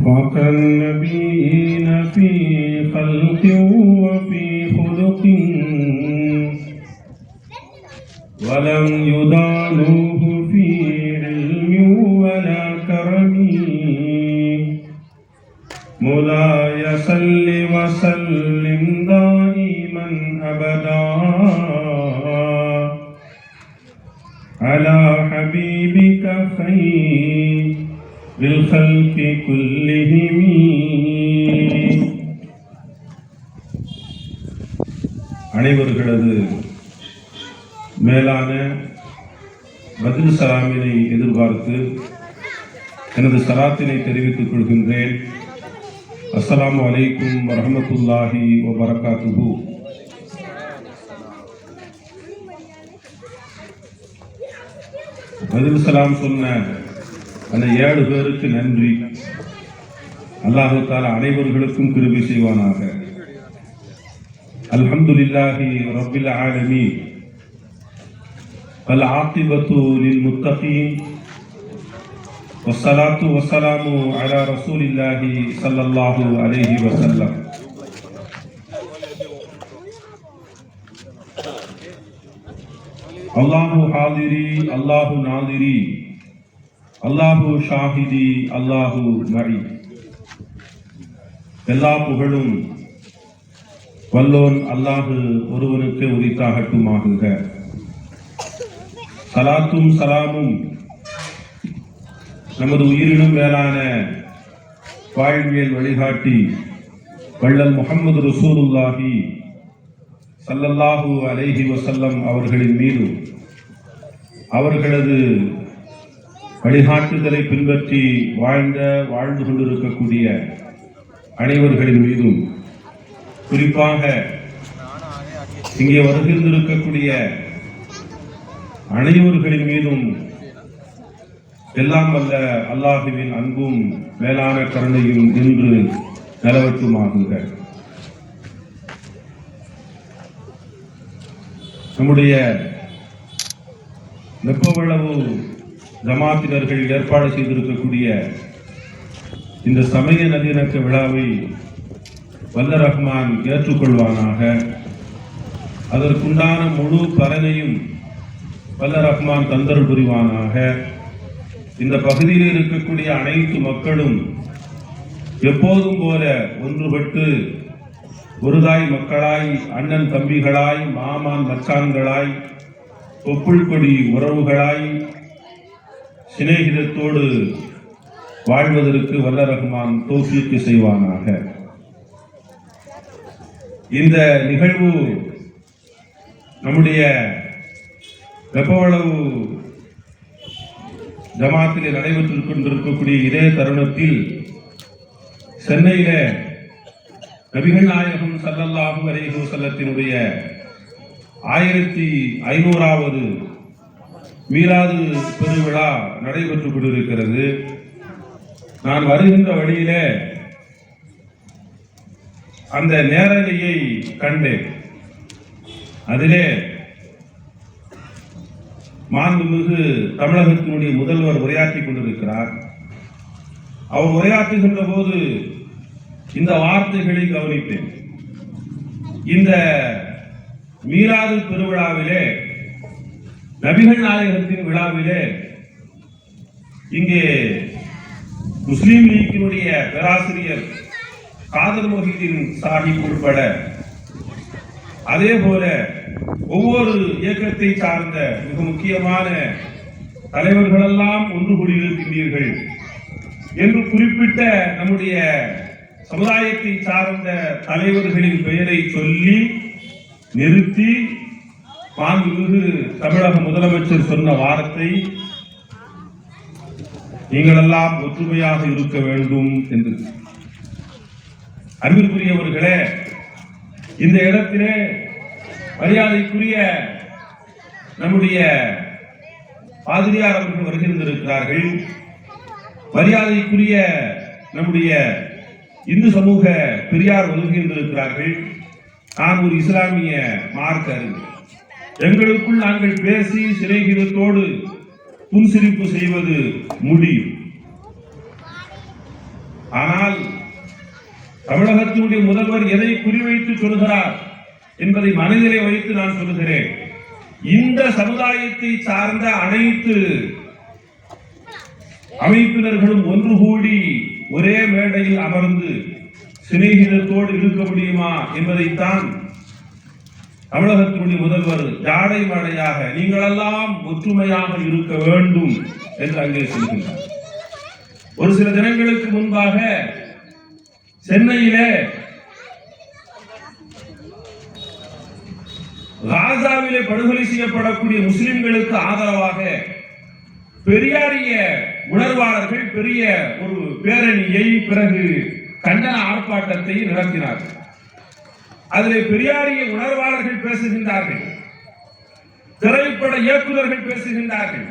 فاق النبيين في خلق وفي خلق ولم يدانوه في علم ولا كرم مولاي صل وسلم دائما أبدا على حبيبك خير بالخلق كلهم. அனைவர்களது மேலான பதில் சலாமினை எதிர்பார்த்து எனது சலாத்தினை தெரிவித்துக் கொள்கின்றேன். அஸ்ஸலாமு அலைக்கும் வரஹ்மத்துல்லாஹி வபரகாத்துஹு. பதில் சலாம் சொன்ன அந்த 7 பேருக்கு நன்றி. அல்லாஹ் தஆலா அனைவர்களுக்கும் கிருபை செய்வானாக. அல்ஹம்துலில்லாஹி ரப்பில் ஆலமீன் வல் ஆகிபத்து லில் முத்தகீன் வஸ்ஸலாத்து வஸ்ஸலாமு அலா ரசூலில்லாஹி ஸல்லல்லாஹு அலைஹி வஸல்லம். அல்லாஹு ஹாதிரி அல்லாஹு நாதிரி அல்லாஹு ஷாஹிதி அல்லாஹு மரி. எல்லா புகழும் வல்லோன் அல்லாஹு ஒருவனுக்கு உரித்தாகட்டுமாகுக. சலாத்தும் சலாமும் நமது உயிரினும் மேலான வாழ்வியல் வழிகாட்டி வள்ளல் முஹம்மது ரசூலுல்லாஹி ஸல்லல்லாஹு அலைஹி வஸல்லம் அவர்களின் மீதும் அவர்களது வழிகாட்டுதலை பின்பற்றி வாழ்ந்து கொண்டிருக்கக்கூடிய அனைவர்களின் மீதும், குறிப்பாக இங்கே வருகின்றிருக்கக்கூடிய அனைவர்களின் மீதும் எல்லாம் வல்ல அல்லாஹுவின் அன்பும் மேலான கருணையும் இன்று நிலவட்டுமாகுக. நம்முடைய வெப்பவளவு ஜமாத்தினர்கள் ஏற்பாடு செய்திருக்கக்கூடிய இந்த சமய நல்லிணக்க விழாவை வல்ல ரஹ்மான் ஏற்றுக்கொள்வானாக. அதற்குண்டான முழு பலனையும் வல்ல ரஹ்மான் தந்தருள் புரிவானாக. இந்த பகுதியில் இருக்கக்கூடிய அனைத்து மக்களும் எப்போதும் போல ஒன்றுபட்டு ஒருதாய் மக்களாய், அண்ணன் தம்பிகளாய், மாமான் மச்சான்களாய், தொப்புள் கொடி உறவுகளாய் சிநேகிதத்தோடு வாழ்வதற்கு வல்ல ரஹ்மான் தௌஃபீக் செய்வானாக. இந்த நிகழ்வு நம்முடைய வெப்பவளவு ஜமாத்திலே நடைபெற்றுக் கொண்டிருக்கக்கூடிய இதே தருணத்தில் சென்னையில நபிகள் நாயகம் ஸல்லல்லாஹு அலைஹி வஸல்லத்தினுடைய 1500வது மீலாது பெருவிழா நடைபெற்றுக் கொண்டிருக்கிறது. நான் வருகின்ற வழியிலே அந்த நேரலையை கண்டேன். அதிலே மாண்புமிகு தமிழகத்தினுடைய முதல்வர் உரையாற்றிக் கொண்டிருக்கிறார். அவர் உரையாற்றுகின்ற போது இந்த வார்த்தைகளை கவனித்தேன். இந்த மீலாது பெருவிழாவிலே, நபிகள் நாயகத்தின் விழாவிலே, இங்கே முஸ்லீம் லீக்கினுடைய பேராசிரியர் காதர் மொஹிதீன் சாஹிப் உட்பட அதே போல ஒவ்வொரு இயக்கத்தை சார்ந்த மிக முக்கியமான தலைவர்களெல்லாம் ஒன்று கூடியிருக்கின்றீர்கள் என்று குறிப்பிட்ட நம்முடைய சமுதாயத்தை சார்ந்த தலைவர்களின் பெயரை சொல்லி நிறுத்தி மாண்புமிகு தமிழக முதலமைச்சர் சொன்ன வார்த்தை, நீங்களெல்லாம் ஒற்றுமையாக இருக்க வேண்டும் என்று. அன்பிற்குரியவர்களே, இந்த இடத்திலே மரியாதைக்குரிய நம்முடைய பாதிரியார் அவர்கள் வருகின்றிருக்கிறார்கள். மரியாதைக்குரிய நம்முடைய இந்து சமூக பெரியார் ஒதுங்கியிருக்கிறார்கள். நான் ஒரு இஸ்லாமிய மார்க்க அறிஞர். எங்களுக்குள் நாங்கள் பேசி சிறைகிதத்தோடு புன்சிரிப்பு செய்வது முடியும். ஆனால் தமிழகத்தினுடைய முதல்வர் எதை குறிவைத்து சொல்கிறார் என்பதை மனதிலே வைத்து நான் சொல்கிறேன். இந்த சமுதாயத்தை சார்ந்த அனைத்து அமைப்பினர்களும் ஒன்று கூடி ஒரே மேடையில் அமர்ந்து சிநேகிதத்தோடு இருக்க முடியுமா என்பதைத்தான் தமிழகத்தினுடைய முதல்வர் ஜாடை மாடையாக நீங்களெல்லாம் ஒற்றுமையாக இருக்க வேண்டும் என்று அங்கே சொல்கின்றார். ஒரு சில தினங்களுக்கு முன்பாக சென்னையிலே காசாவிலே படுகொலை செய்யப்படக்கூடிய முஸ்லிம்களுக்கு ஆதரவாக பெரியாரிய உணர்வாளர்கள் பெரிய ஒரு பேரணியை பிறகு கண்டன ஆர்ப்பாட்டத்தை நடத்தினார்கள். அதில் பெரியாரிய உணர்வாளர்கள் பேசுகின்றார்கள், திரைப்பட இயக்குநர்கள் பேசுகின்றார்கள்,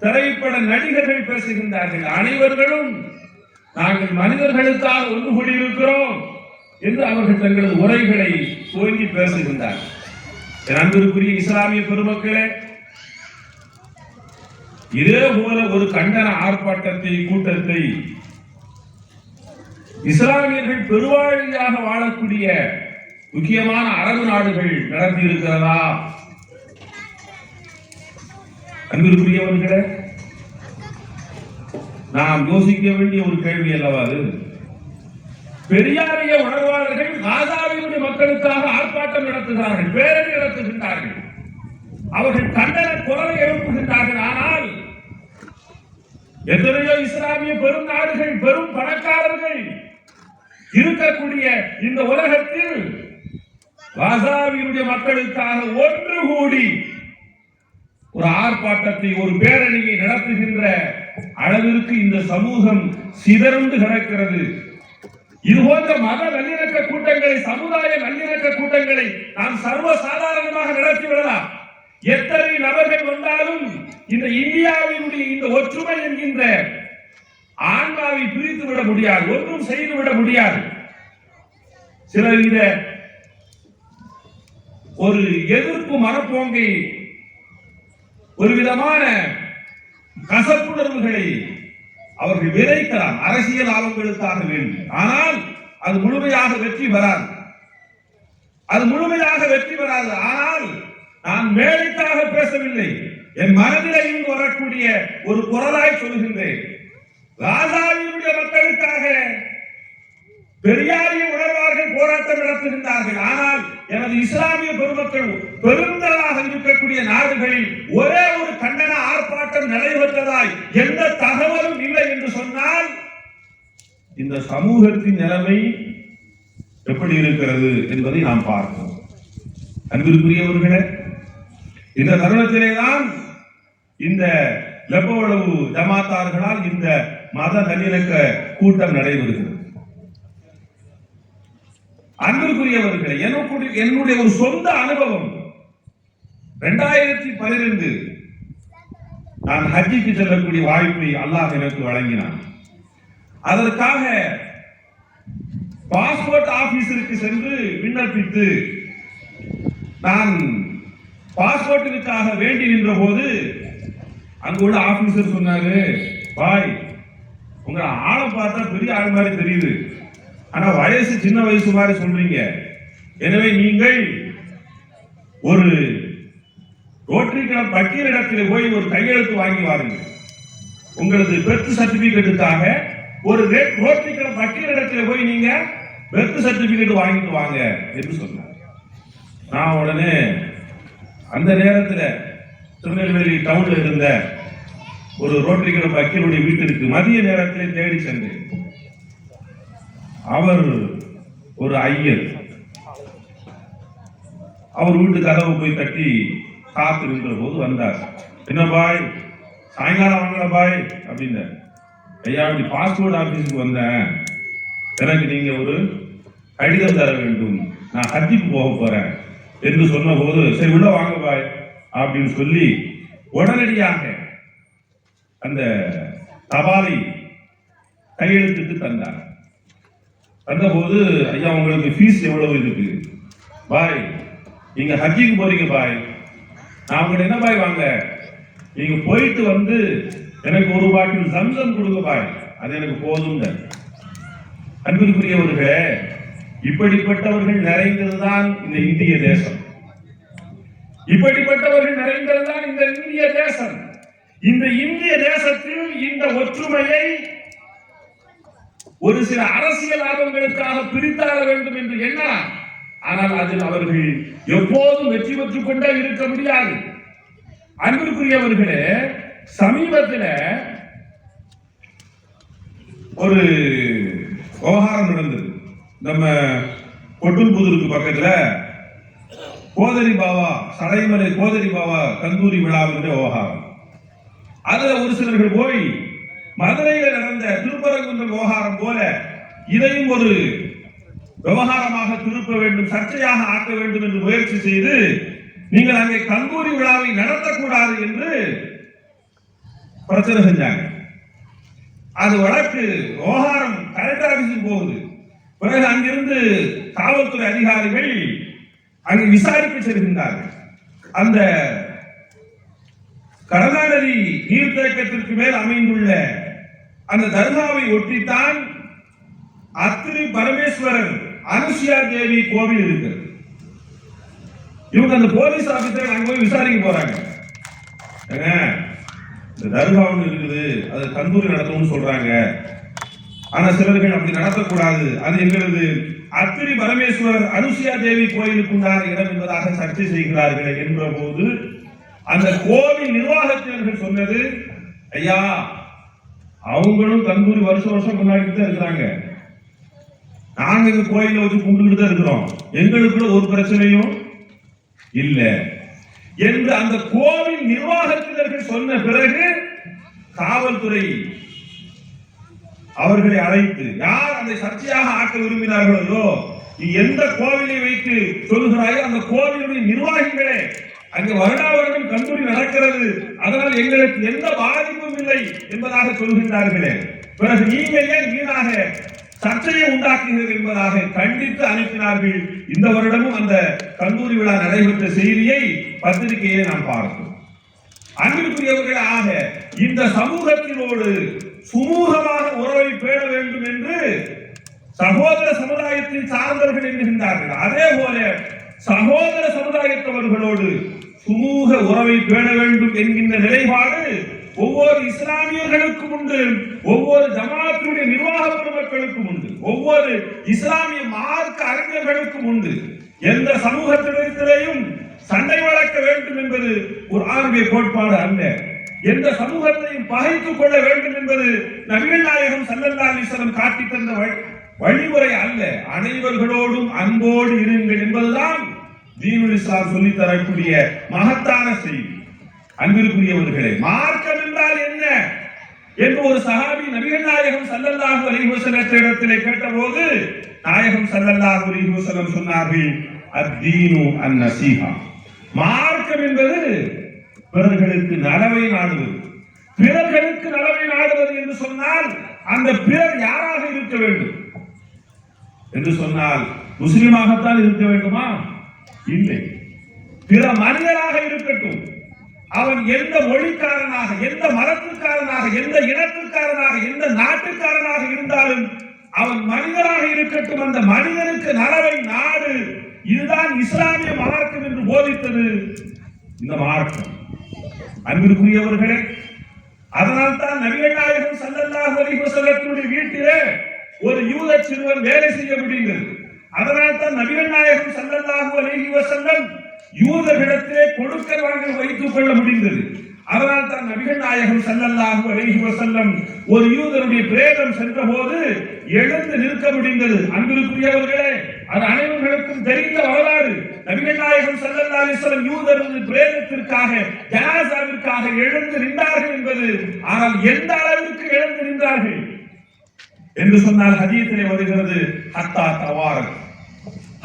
திரைப்பட நடிகர்கள் பேசுகின்றார்கள். அனைவர்களும் நாங்கள் மனிதர்களுக்காக ஒன்று கூடியிருக்கிறோம் என்று அவர்கள் தங்களது உரைகளை துவங்கி பேசுகின்றார்கள். அன்பிற்குரிய இஸ்லாமிய பெருமக்களே, இதே போல ஒரு கண்டன ஆர்ப்பாட்டத்தை கூட்டத்தை இஸ்லாமியர்கள் பெருவாழியாக வாழக்கூடிய முக்கியமான அரபு நாடுகள் நடத்தி இருக்கிறதா? அன்பிற்குரியவர்களே, நாம் யோசிக்க வேண்டிய ஒரு கேள்வி அல்லவா அது? பெரியாரிய உணர்வாளர்கள் காசாவினுடைய மக்களுக்காக ஆர்ப்பாட்டம் நடத்துகிறார்கள், பேரணி நடத்துகின்றார்கள், அவர்கள் கண்டன குரலை எழுப்புகின்றார்கள். ஆனால் எத்தனையோ இஸ்லாமிய பெரும் நாடுகள், பெரும் பணக்காரர்கள் இருக்கக்கூடிய இந்த உலகத்தில் காசாவினுடைய மக்களுக்காக ஒன்று கூடி ஒரு ஆர்ப்பாட்டத்தை, ஒரு பேரணியை நடத்துகின்ற அளவிற்கு இந்த சமூகம் சிதறந்து கிடக்கிறது. இது போன்ற மத நல்லிணக்க கூட்டங்களை, சமுதாய நல்லிணக்க கூட்டங்களை நாம் சர்வசாதாரணமாக நடத்திவிடலாம். எத்தனை நபர்கள் வந்தாலும் இந்த இந்தியாவினுடைய இந்த ஒற்றுமை என்கின்ற ஆன்மாவை பிரித்து விட முடியாது, ஒன்றும் செய்து விட முடியாது. சிலர் இந்த ஒரு எதிர்ப்பு மனப்போங்கை, ஒரு விதமான கசப்புணர்வுகளை அவர்கள் விதைக்கலாம் அரசியல் லாபங்களுக்காக வேண்டும். ஆனால் அது முழுமையாக வெற்றி பெறாது, அது முழுமையாக வெற்றி பெறாது. ஆனால் நான் மேடைக்காக பேசவில்லை, என் மனதிலே இருந்து வரக்கூடிய ஒரு குரலாய் சொல்கின்றேன். காசாவினுடைய மக்களுக்காக பெரியாரிய உணர்வார்கள் போராட்டம் நடத்துகின்றார்கள். ஆனால் எனது இஸ்லாமிய பெருமக்கள் பெருந்தளாக இருக்கக்கூடிய நாடுகளில் ஒரே ஒரு கண்டன ஆர்ப்பாட்டம் நடைபெற்றதாய் எந்த தகவலும் இல்லை என்று சொன்னால் இந்த சமூகத்தின் நிலைமை எப்படி இருக்கிறது என்பதை நாம் பார்ப்போம். அன்பிற்குரியவர்களே, இந்த தருணத்திலேதான் இந்த லெப்போளவு ஜமாத்தார்களால் இந்த மத நல்லிணக்க கூட்டம் நடைபெறுகிறது. அன்பிற்குரியவர்களே, என்னுடைய ஒரு சொந்த அனுபவம். 2012 நான் ஹஜ்ஜிக்கு செல்லக்கூடிய வாய்ப்பை அல்லாஹ் எனக்கு வழங்கினான். அதற்காக பாஸ்போர்ட் ஆபீஸருக்கு சென்று விண்ணப்பித்து நான் பாஸ்போர்ட்டுக்காக வேண்டி நின்ற போது அங்கு உள்ள ஆபீசர் சொன்னாரு, பாய், உங்க ஆளை பார்த்தா பெரிய ஆள் மாதிரி தெரியுது, ஆனா வயசு சின்ன வயசு மாதிரி சொல்றீங்க. எனவே நீங்கள் ஒரு ரோட்டரி கிளப் வக்கீலிடத்தில் போய் ஒரு கையெழுத்து வாங்கி வாருங்கள். உங்களது பெர்த் சர்டிபிகேட்டுக்காக ஒரு ரோட்டரி கிளப் வக்கீலிடத்தில் போய் நீங்க பெர்த் சர்டிபிகேட் வாங்கிட்டு வாங்க என்று சொன்னார். நான் உடனே அந்த நேரத்தில் திருநெல்வேலி டவுன்ல இருந்த ஒரு ரோட்டரி கிளப் வக்கீலுடைய வீட்டிற்கு மதிய நேரத்தில் தேடி சென்றேன். அவர் ஒரு ஐயர். அவர் வீட்டு கதவு போய் தட்டி காத்து நின்ற போது வந்தார். என்ன பாய், சாயங்காலம் வாங்கல பாய் அப்படின்னா, ஐயா அப்படி பாஸ்போர்ட் ஆபீஸுக்கு வந்தேன், எனக்கு நீங்க ஒரு கடிதம் தர வேண்டும், நான் ஹஜ்ஜுக்கு போக போறேன் என்று சொன்ன போது, சரி உள்ள வாங்க பாய் அப்படின்னு சொல்லி உடனடியாக அந்த தபாலை கையெழுத்துக்கு தந்தார். வந்தபோது ஐயா உங்களுக்கு ஃபீஸ் எவ்வளவு இருக்கு பாய், நீங்க ஹஜ்ஜிக்கு போறீங்க பாய், நான் உங்கள்ட்ட என்ன பாய் வாங்க, நீங்க போயிட்டு வந்து எனக்கு ஒரு பாட்டில் சம்சம் கொடுங்க பாய், அது எனக்கு போதும். அன்பிற்குரியவர்களே, இப்படிப்பட்டவர்கள் நிறைந்ததுதான் இந்த இந்திய தேசம். இப்படிப்பட்டவர்கள் நிறைந்ததுதான் இந்த இந்திய தேசம். இந்த இந்திய தேசத்தில் இந்த ஒற்றுமையை ஒரு சில அரசியல் லாபங்களுக்காக பிரித்தாள வேண்டும் என்று எண்ணலாம். ஆனால் அதில் அவர்கள் எப்போதும் வெற்றி பெற்றுக் கொண்டே இருக்க முடியாது. அன்பிற்குரியவர்களே, சமீபத்தில் ஒரு விவகாரம் நடந்தது. நம்ம கொட்டுல்புதூருக்கு பக்கத்துல கோதரி பாபா, சடைமலை கோதரி பாபா கந்தூரி விழாவினுடைய விவகாரம். அதுல ஒரு சிலர்கள் போய் மதுரையில் நடந்த திருப்பரங்குன்றம் விவகாரம் போல இதையும் ஒரு விவகாரமாக திருப்ப வேண்டும், சர்ச்சையாக ஆக்க வேண்டும் என்று முயற்சி செய்து நீங்கள் அங்கே கந்தூரி விழாவை நடத்தக்கூடாது என்று பிரச்சனை செஞ்சாங்க. அது வழக்கு விவகாரம் கலெக்டர் ஆபீஸுக்கு போகுது. பிறகு அங்கிருந்து காவல்துறை அதிகாரிகள் அங்கு விசாரிக்க செல்கின்றார்கள். அந்த கருணாநிதி நீர்த்தேக்கத்திற்கு மேல் அமைந்துள்ள அந்த தர்காவை ஒட்டித்தான் அத்திரி பரமேஸ்வரர் அனுசுயா தேவி கோவில் இருக்கு. இவங்க அந்த போலீஸ் ஆபீசர் அங்க போய் விசாரிக்க போறாங்க. இந்த தர்கா ஒன்று இருக்குது, அது கந்தூரி நடத்தணும்னு சொல்றாங்க. ஆனா சிலர்கள் அப்படி நடத்தக்கூடாது, அது எங்களது அத்திரி பரமேஸ்வரர் அனுசுயா தேவி கோயிலுக்கு உண்டான இடம் என்பதாக சர்ச்சை செய்கிறார்கள் என்ற போது அந்த கோவில் நிர்வாகத்தினர்கள் சொன்னது, ஐயா அவங்களும் கந்தூரி வருஷம் வருஷம் கொண்டாடிட்டு தான் இருக்கிறாங்க, நாங்க இந்த கோயில வச்சு கும்பிட்டுக்கிட்டு தான் இருக்கிறோம், எங்களுக்குள்ள ஒரு பிரச்சனையும் இல்லை என்று அந்த கோவில் நிர்வாகத்தினர்கள் சொன்ன பிறகு காவல்துறை அவர்களை அழைத்து, யார் அந்த சர்ச்சையாக ஆக்க விரும்பினார்களோ, நீ எந்த கோவிலை வைத்து சொல்லுகிறாயோ அந்த கோவிலுடைய நிர்வாகிகளே, அங்கு வருடா வருடம் கந்தூரி நடக்கிறது, அதனால் எங்களுக்கு எந்த பாதிப்பும் இல்லை என்பதாக சொல்கின்றார்களே, பிறகு நீங்கள் ஏன் வீணாக சர்ச்சையை உண்டாக்குகிறது என்பதாக கண்டித்து அனுப்பினார்கள். இந்த வருடமும் அந்த கந்தூரி விழா நடைபெற்ற செய்தியை பத்திரிகையை நாம் பார்த்தோம். அன்பிற்குரியவர்களே, ஆக இந்த சமூகத்தினோடு சுமூகமாக உறவை பேண வேண்டும் என்று சகோதர சமுதாயத்தை சார்ந்தவர்கள் என்கின்றார்கள். அதே போல சகோதர சமுதாயத்தவர்களோடு சுமூக உறவை பேண வேண்டும் என்கின்ற நிலைப்பாடு ஒவ்வொரு இஸ்லாமியர்களுக்கும் உண்டு, ஒவ்வொரு ஜமாத்துடைய நிர்வாக பெருமக்களுக்கும் உண்டு, ஒவ்வொரு இஸ்லாமிய மார்க்க அறிஞர்களுக்கும் உண்டு. எந்த சமூகத்தினரிடத்திலேயும் சண்டை வளர்க்க வேண்டும் என்பது ஒரு ஆன்மீக கோட்பாடு அல்ல. எந்த சமூகத்தையும் பகைத்துக் கொள்ள வேண்டும் என்பது நபிகள் நாயகம் ஸல்லல்லாஹு அலைஹி வஸல்லம் காட்டி தந்த வழிமுறை அல்ல. அனைவர்களோடும் அன்போடு இருங்கள் என்பதுதான் தீனுல் இஸ்லாம் சொல்லித் தரக்கூடிய மகத்தான செய்தி. அன்பிற்குரியவர்களே, மார்க்கம் என்றால் என்ன என்று ஒரு சஹாபி நபிகள் நாயகம் ஸல்லல்லாஹு அலைஹி வஸல்லத்திடத்திலே கேட்டபோது நாயகம் ஸல்லல்லாஹு அலைஹி வஸல்லம் சொன்னார்கள், அத்தீனு அன்-நஸீஹா. மார்க்கம் என்பது பிறர்களுக்கு நலவை நாடுவது. பிறர்களுக்கு நலவை நாடுவது என்று சொன்னால் அந்த பிறர் யாராக இருக்க வேண்டும் என்று சொன்னால் முஸ்லிமாகத்தான் இருக்க வேண்டுமா? இல்லை, பிற மனிதராக இருக்கட்டும். அவன் எந்த மொழிக்காரனாக, எந்த மதத்துக்காரனாக, எந்த இனத்துக்காரனாக, எந்த நாட்டுக்காரனாக இருந்தாலும் அவன் மனிதராக இருக்கட்டும். அந்த மனிதனுக்கு நலவை நாடு. இதுதான் இஸ்லாமிய மார்க்கம் என்று போதித்தது இந்த மார்க்கம். அன்பிற்குரியவர்களே, அதனால் தான் நபிகள் நாயகம் ஸல்லல்லாஹு அலைஹி வஸல்லத்துடைய வீட்டிலே ஒரு யூத சிறுவன் வேலை செய்ய முடிந்தது. அதனால் தான் நபிகள் நாயகம் ஸல்லல்லாஹு அலைஹி வஸல்லம் யூதர்களிடத்திலே கொடுக்கல் வாங்கல் வைத்துக் கொள்ள முடிந்தது. அதனால் தான் நபிகள் நாயகம் ஸல்லல்லாஹு அலைஹி வஸல்லம் ஒரு யூதருடைய பிரேதம் சென்ற போது எழுந்து நிற்க முடிந்தது. அன்பிற்குரியவர்களே, அது அனைவருக்கும் தெரிந்த வரலாறு. நபிகள் நாயகம் ஸல்லல்லாஹு அலைஹி வஸல்லம் யூதருடைய பிரேதத்திற்காக, ஜனாசாவிற்காக எழுந்து நின்றார்கள் என்பது. ஆனால் எந்த அளவிற்கு எழுந்து நின்றார்கள் என்று சொன்னால் ஹதீஸிலே வருகிறது, ஹத்தா தவாரத்.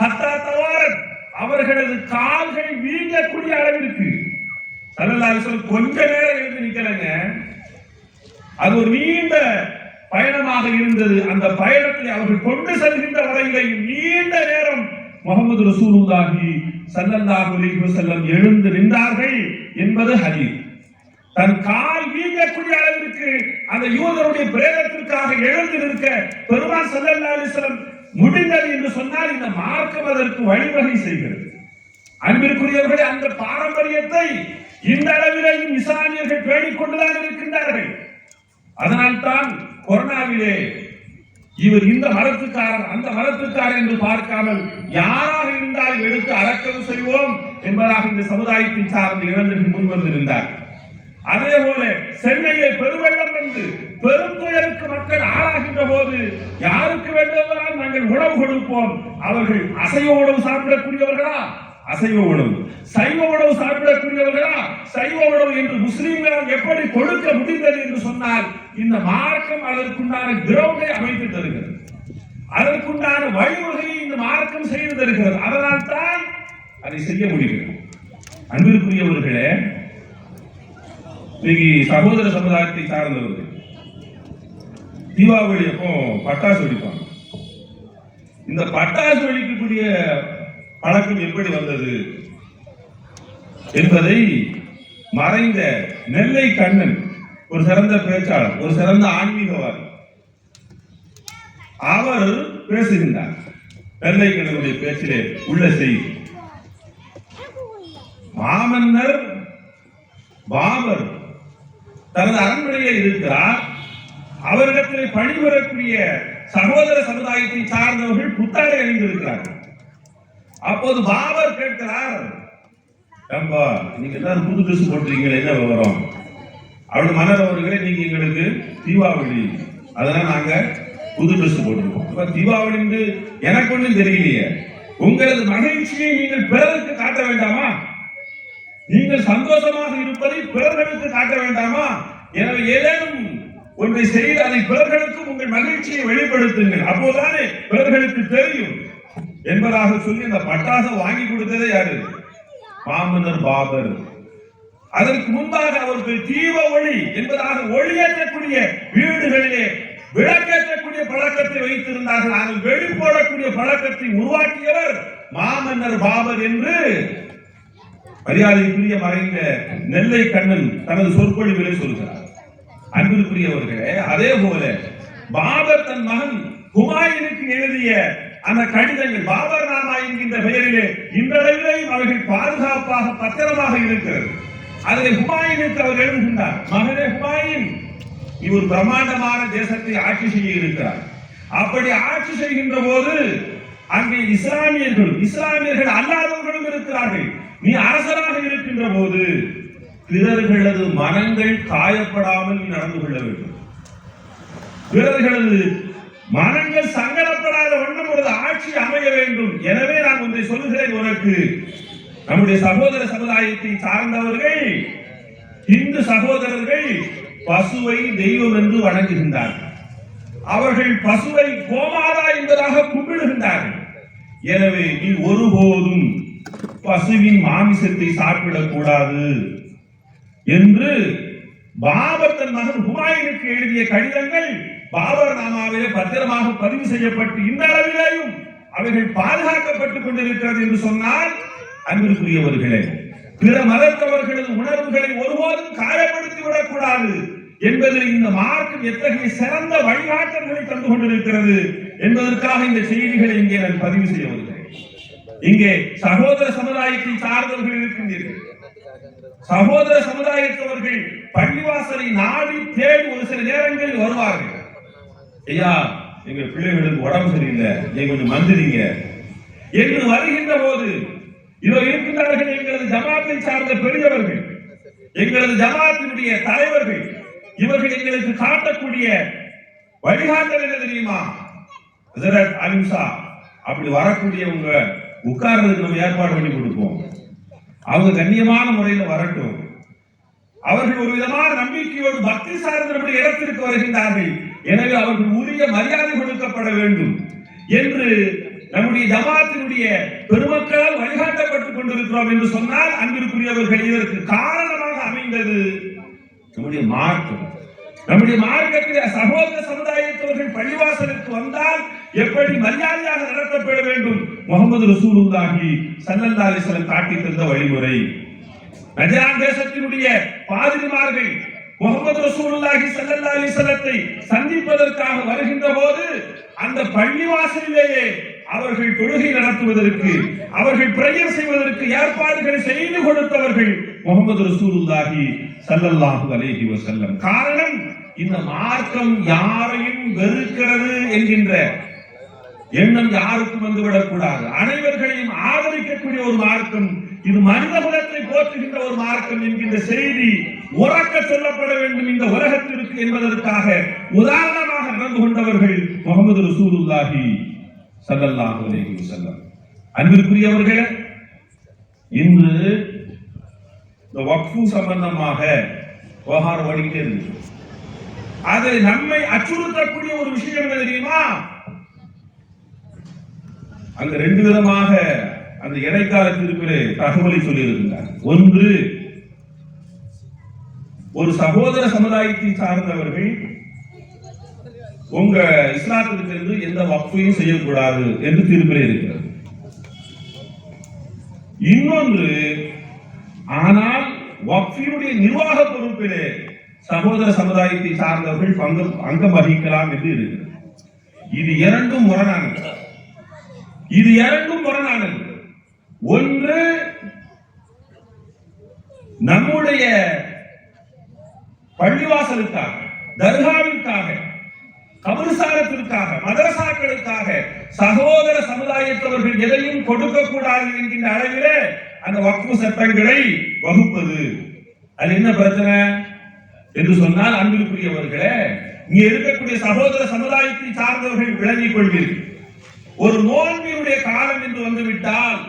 ஹத்தா தவாரத், அவர்களது கால்கள் வீங்கக்கூடிய அளவிற்கு. ஸல்லல்லாஹு அலைஹி வஸல்லம் கொஞ்ச நேரம் எழுந்து நிக்கலங்க, அது ஒரு நீண்ட பயணமாக இருந்தது. அந்த பயணத்தை அவர்கள் கொண்டு செல்கின்ற வரையிலேயும் நீண்ட நேரம் முஹம்மது ரசூலுல்லாஹி ஸல்லல்லாஹு அலைஹி வஸல்லம் எழுந்து நின்றார்கள் என்பது ஹதீஸ். தன் கால் வீங்கக்கூடிய அளவிற்கு அந்த யூதருடைய பிரேதத்திற்காக எழுந்து நிற்க பெருமான் ஸல்லல்லாஹு அலைஹி வஸல்லம் முடிந்தது என்று சொன்னால் இந்த மார்க்கம் அதற்கு வழிவகை செய்கிறது. அன்பிற்குரியவர்களே, அந்த பாரம்பரியத்தை இந்த அளவிலேயும் இஸ்லாமியர்கள் பேணிக் கொண்டுதான் இருக்கின்றார்கள். அதனால்தான் கொரோனாவிலே இவர் இந்த மரத்துக்காரர் அந்த மரத்துக்காரர் என்று பார்க்காமல் யாராக இருந்தாலும் எடுத்து அடக்கம் செய்வோம் என்பதாக இந்த சமுதாயத்தை சார்ந்த இளைஞர்கள் முன்வந்திருந்தார். அதே போல சென்னையில் பெருவெள்ளம் வந்து பெரும் துயருக்கு மக்கள் ஆளாகின்ற போது யாருக்கு வேண்டுமானால் நாங்கள் உணவு கொடுப்போம். அவர்கள் அசைவ உணவு சாப்பிடக்கூடியவர்களா? அசைவ உணவு. சைவ உணவு சாப்பிடக்கூடியவர்களா? சைவ உணவு என்று முஸ்லிம்களால் எப்படி கொடுக்க முடிந்தது என்று சொன்னால் இந்த மார்க்கம் அதற்குண்டான கிரவுண்டை அமைத்து தருகிறது. அதற்குண்டான வழிவகையை இந்த மார்க்கம் செய்து தருகிறது. அதனால் தான் அதை செய்ய முடிகிறது. அன்பிற்குரியவர்களே, இன்னைக்கு சகோதர சமுதாயத்தை சார்ந்தவர்கள் தீபாவளி அப்போ பட்டாசு வெடிப்பாங்க. இந்த பட்டாசு வெடிக்கக்கூடிய பழக்கம் எப்படி வந்தது என்பதை மறைந்த நெல்லை கண்ணன் ஒரு சிறந்த பேச்சாளர், ஒரு சிறந்த ஆன்மீகவாதி, அவர் பேசுகின்றார். நெல்லை கண்ணனுடைய பேச்சிலே உள்ள செய்தி, மாமன்னர் பாபர் தனது அரண்மனையில் இருக்கிறார். அவரிடத்திலே பணிபுரியக்கூடிய சகோதர சமுதாயத்தை சார்ந்தவர்கள் புத்தாடை அணிந்திருக்கிறார்கள். அப்போது பாபர் கேட்கிறார், நீங்க எல்லாரும் புது ட்ரெஸ் போட்டுறீங்களே, என்ன விவரம்? அவருடைய மன்னர் அவர்களே, நீங்க எங்களுக்கு தீபாவளி, அதனால நாங்க புது ட்ரெஸ் போட்டிருக்கோம். தீபாவளி என்று எனக்கு ஒன்றும் தெரியலையே. உங்களது மகிழ்ச்சியை நீங்கள் பிறருக்கு காட்ட வேண்டாமா? நீங்கள் சந்தோஷமாக இருப்பதை பிறர்களுக்கு காட்ட வேண்டாமா? எனவே ஏதேனும் ஒன்றை செய்து அதை பிறர்களுக்கும் உங்கள் மகிழ்ச்சியை வெளிப்படுத்துங்கள், அப்போதானே பிறர்களுக்கு தெரியும் என்பதாக சொல்லி அந்த பட்டாசை வாங்கி கொடுத்ததே யாரு? மாமன்னர் பாபர். அதற்கு முன்பாக அவர்கள் தீப ஒளி என்பதாக ஒளியேற்றக்கூடிய வீடுகளிலே விளக்கேற்றக்கூடிய பழக்கத்தை வைத்திருந்தார்கள். ஆனால் வெளி போடக்கூடிய பழக்கத்தை உருவாக்கியவர் மாமன்னர் பாபர் என்று மரியாதைக்குரிய மறைந்த நெல்லை கண்ணன் தனது சொற்பொழிவிலே சொல்கிறார். அன்பிற்குரியவர்களே, அதே போல பாபர் தன் மகன் ஹுமாயூனுக்கு எழுதிய அந்த கடிதங்கள் பாபர் நாமா என்கின்ற பெயரிலே இன்றளவிலேயும் அவர்கள் பாதுகாப்பாக பத்திரமாக இருக்கிறது. அதில் ஹுமாயூனுக்கு அவர் எழுதுகின்றார், மகனே ஹுமாயூன், இவர் பிரம்மாண்டமான தேசத்தை ஆட்சி செய்ய இருக்கிறார். அப்படி ஆட்சி செய்கின்ற போது அங்கே இஸ்லாமியர்கள் அல்லாதவர்களும் இருக்கிறார்கள். நீ அரசராக இருக்கின்ற போது பிறர்களது மனங்கள் காயப்படாமல் நீ நடந்து கொள்ள வேண்டும். பிறர்களது மனங்கள் சங்கடப்படாத வண்ணம் ஒரு ஆட்சி அமைய வேண்டும். எனவே நான் ஒன்றை சொல்லுகிறேன் உனக்கு. நம்முடைய சகோதர சமுதாயத்தை சார்ந்தவர்கள், இந்து சகோதரர்கள் பசுவை தெய்வம் என்று வணங்குகின்றார்கள். அவர்கள் பசுவை கோமாதா என்பதாக கும்பிடுகின்றார்கள். எனவே நீ ஒருபோதும் பசுவின் மாமிசத்தை சாப்பிடக் கூடாது என்று பாபர் தன் மகன் ஹுமாயூனுக்கு எழுதிய கடிதங்கள் பாபர் நாமாவிலே பத்திரமாக பதிவு செய்யப்பட்டு இந்த அளவிலேயும் அவைகள் பாதுகாக்கப்பட்டுக் கொண்டிருக்கிறது என்று சொன்னால், அன்பிற்குரியவர்களே, பிற மதத்தவர்களது உணர்வுகளை ஒருபோதும் காயப்படுத்தி விடக்கூடாது என்பதில் இந்த மார்க்கம் எத்தகைய சிறந்த வழிகாட்டல்களை தந்து கொண்டிருக்கிறது என்பதற்காக இந்த செய்திகளை இங்கே நான் பதிவு செய்ய வருகிறேன். இங்கே சகோதர சமுதாயத்தை சார்ந்தவர்கள் இருக்கின்றீர்கள். சகோதர சமுதாயத்தவர்கள் பள்ளிவாசலை நாடி தேடி ஒரு சில நேரங்களில் வருவார்கள். ஐயா, எங்க பிள்ளைகளுக்கு உடம்பு சரியில்லை, நீங்க கொஞ்சம் மந்திரிங்க என்று வருகின்ற போது இதோ இருக்கின்றார்கள் எங்களது ஜமாத்தை சார்ந்த பெரியவர்கள், எங்களது ஜமாத்தினுடைய தலைவர்கள். இவர்கள் எங்களுக்கு காட்டக்கூடிய வழிகாட்டல் என்ன தெரியுமா? ஹஜரத் அலிம்சா, அப்படி வரக்கூடியவங்க உட்கார்றதுக்கு நம்ம ஏற்பாடு பண்ணி கொடுப்போம். அவங்க கண்ணியமான முறையில் வரட்டும். அவர்கள் ஒரு விதமான நம்பிக்கையோடு பக்தி சார்ந்த நம்முடைய இடத்திற்கு வருகின்றார்கள். எனவே அவர்கள் உரிய மரியாதை கொடுக்கப்பட வேண்டும் என்று நம்முடைய ஜமாத்தினுடைய பெருமக்களால் வழிகாட்டப்பட்டுக் கொண்டிருக்கிறோம் என்று சொன்னால், அன்பிற்குரியவர்கள், இதற்கு காரணமாக அமைந்தது நம்முடைய மார்க்கம். நம்முடைய மார்க்கத்தில் சகோதர சமுதாயத்தவர்கள் பள்ளிவாசலுக்கு வந்தால் எப்படி மரியாதையாக நடத்தப்பட வேண்டும் முகமது ரசூலுல்லாஹி ஸல்லல்லாஹு அலைஹி வஸல்லம் காட்டி தந்த வழிமுறை. நஜ்ரான் தேசத்தினுடைய பாதிரிமார்கள் முகமது ரசூலுல்லாஹி ஸல்லல்லாஹு அலைஹி வஸல்லத்தை சந்திப்பதற்காக வருகின்ற போது அந்த பள்ளிவாசலிலேயே அவர்கள் தொழுகை நடத்துவதற்கு, அவர்கள் பிரேயர் செய்வதற்கு ஏற்பாடுகளை செய்து கொடுத்தவர்கள் முகமது ரசூலுல்லாஹி ஸல்லல்லாஹு அலைஹி வஸல்லம். காரணம், இந்த மார்க்கம் யாரையும் வெறுக்கிறது என்கின்ற எண்ணம் யாருக்கும் வந்துவிடக் கூடாது. அனைவர்களையும் ஆதரிக்கக்கூடிய ஒரு மார்க்கம் இது, மனித குலத்தை போற்றுகின்ற ஒரு மார்க்கம் என்கின்ற செய்தி உறக்க சொல்லப்பட வேண்டும் இந்த உலகத்திற்கு என்பதற்காக உதாரணமாக நடந்து கொண்டவர்கள் முகமது ரசூலுல்லாஹி ஸல்லல்லாஹு அலைஹி வஸல்லம். அன்பிற்குரியவர்களே, இன்று இந்த வக்ஃபு சம்பந்தமாக விவகாரம் ஓடிக்கிட்டே இருக்கு. அது நம்மை அச்சுறுத்தக்கூடிய ஒரு விஷயம் என்ன தெரியுமா? அங்க ரெண்டு விதமாக அந்த இடைக்கால தீர்ப்பிலே தகவலை சொல்லி இருக்கிறார். ஒன்று, ஒரு சகோதர சமுதாயத்தை சார்ந்தவர்கள் உங்க இஸ்லாத்திற்கு இருந்து எந்த வக்ஃபையும் செய்யக்கூடாது என்று தீர்ப்பிலே இருக்கிறது. இன்னொன்று, ஆனால் வக்ஃபினுடைய நிர்வாக பொறுப்பிலே சகோதர சமுதாயத்தை சார்ந்தவர்கள் அங்கம் வகிக்கலாம் என்று இருக்கிறது. இது இரண்டும் முரணானது. இது இரண்டும் முரணானது. ஒன்று, நம்முடைய பள்ளிவாசலுக்காக, தர்காவிற்காக, கபர்ஸ்தானத்திற்காக, மதரசாக்களுக்காக சகோதர சமுதாயத்தவர்கள் எதையும் கொடுக்க கூடாது என்கின்ற அளவிலே அந்த வக்ஃபு சட்டங்களை வகுப்பது. அது என்ன பிரச்சனை என்று சொன்னால், அன்பிற்குரியவர்களே, இங்க இருக்கக்கூடிய சகோதர சமுதாயத்தை சார்ந்தவர்கள் விளங்கிக் கொள்வீர்கள். ஒரு நோன்பினுடைய காலம் என்று வந்துவிட்டால்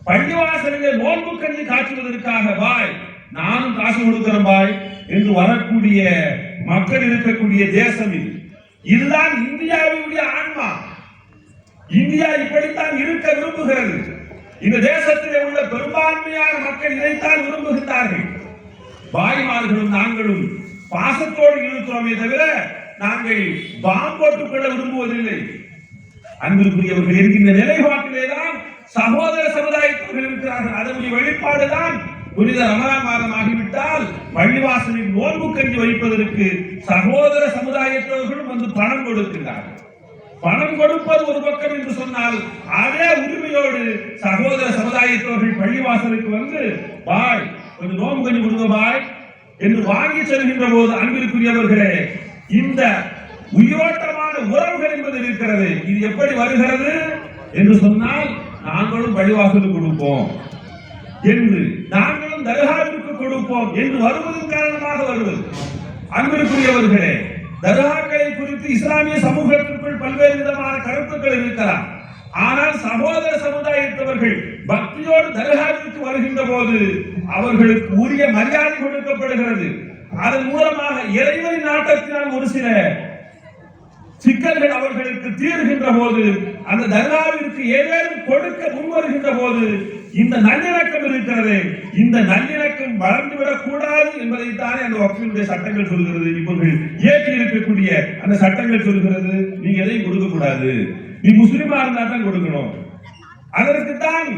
பள்ளிவாசலிலே நோன்பு கஞ்சி காட்டுவதற்காக பாய் நானும் காசு கொடுக்கிறேன் பாய் என்று வரக்கூடிய மக்கள் இருக்கக்கூடிய தேசம் இது. இதுதான் இந்தியாவுடைய ஆன்மா. இந்தியா இப்படித்தான் இருக்க விரும்புகிறது. இந்த தேசத்திலே உள்ள பெரும்பான்மையான மக்கள் இதைத்தான் விரும்புகின்றார்கள். பாய்மார்களும் நாங்களும் பாசத்தோடு இருக்கிறோமே தவிர நாங்கள் பாம் போட்டுக் கொள்ள விரும்புவதில்லை. அன்பிற்குரியவர்கள் இருக்கின்ற நிலைப்பாட்டிலேதான் சகோதர சமுதாயத்தவர்கள் இருக்கிறார்கள். அதனுடைய வெளிப்பாடுதான் புனித ரமலான் மாதம் ஆகிவிட்டால் பள்ளிவாசலில் நோன்பு கஞ்சி வைப்பதற்கு சகோதர சமுதாயத்தவர்களும் வந்து பணம் கொடுக்கிறார்கள். பணம் கொடுப்பது ஒரு பக்கம் என்று சொன்னால், அதே உரிமையோடு சகோதர சமுதாயத்தவர்கள் பள்ளிவாசலுக்கு வந்து பாய் கொஞ்சம் நோன்பு கஞ்சி கொடுங்க பாய் என்று வாங்கி செல்கின்ற போது, அன்பிற்குரியவர்களே, இந்த உயிரோட்டமான உறவுகள் என்பது இருக்கிறது. இது எப்படி வருகிறது என்று சொன்னால், நாங்களும் பள்ளிவாசலுக்கு கொடுப்போம் என்று, நாங்களும் தர்காவிற்கு கொடுப்போம் என்று வருவதன் காரணமாக வருவது. அன்பிற்குரியவர்களே, தர்காக்களை குறித்து இஸ்லாமிய சமூகத்திற்குள் பல்வேறு விதமான கருத்துக்கள் இருக்கலாம். ஆனால் சகோதர சமுதாயத்தவர்கள் பக்தியோடு தர்காவிற்கு வருகின்ற போது அவர்களுக்கு உரிய மரியாதை கொடுக்கப்படுகிறது. அதன் மூலமாக இறைவனின் நாட்டத்தினால் ஒரு சில சிக்கல்கள் அவர்களுக்கு தீர்கின்ற போது, அந்த தர்காவிற்கு ஏதேனும் கொடுக்க முன்வருகின்ற போது இந்த நல்லிணக்கம் இருக்கிறது. இந்த நல்லிணக்கம் வளர்ந்துவிடக் கூடாது என்பதைத்தானே அந்த வக்ஃபினுடைய சட்டங்கள் சொல்கிறது. இவர்கள் ஏற்றி இருக்கக்கூடிய அந்த சட்டங்கள் சொல்கிறது, நீங்க எதையும் கொடுக்க கூடாது, நீ முஸ்லிமா இருந்தா தான் கொடுக்கணும். அதற்குத்தான்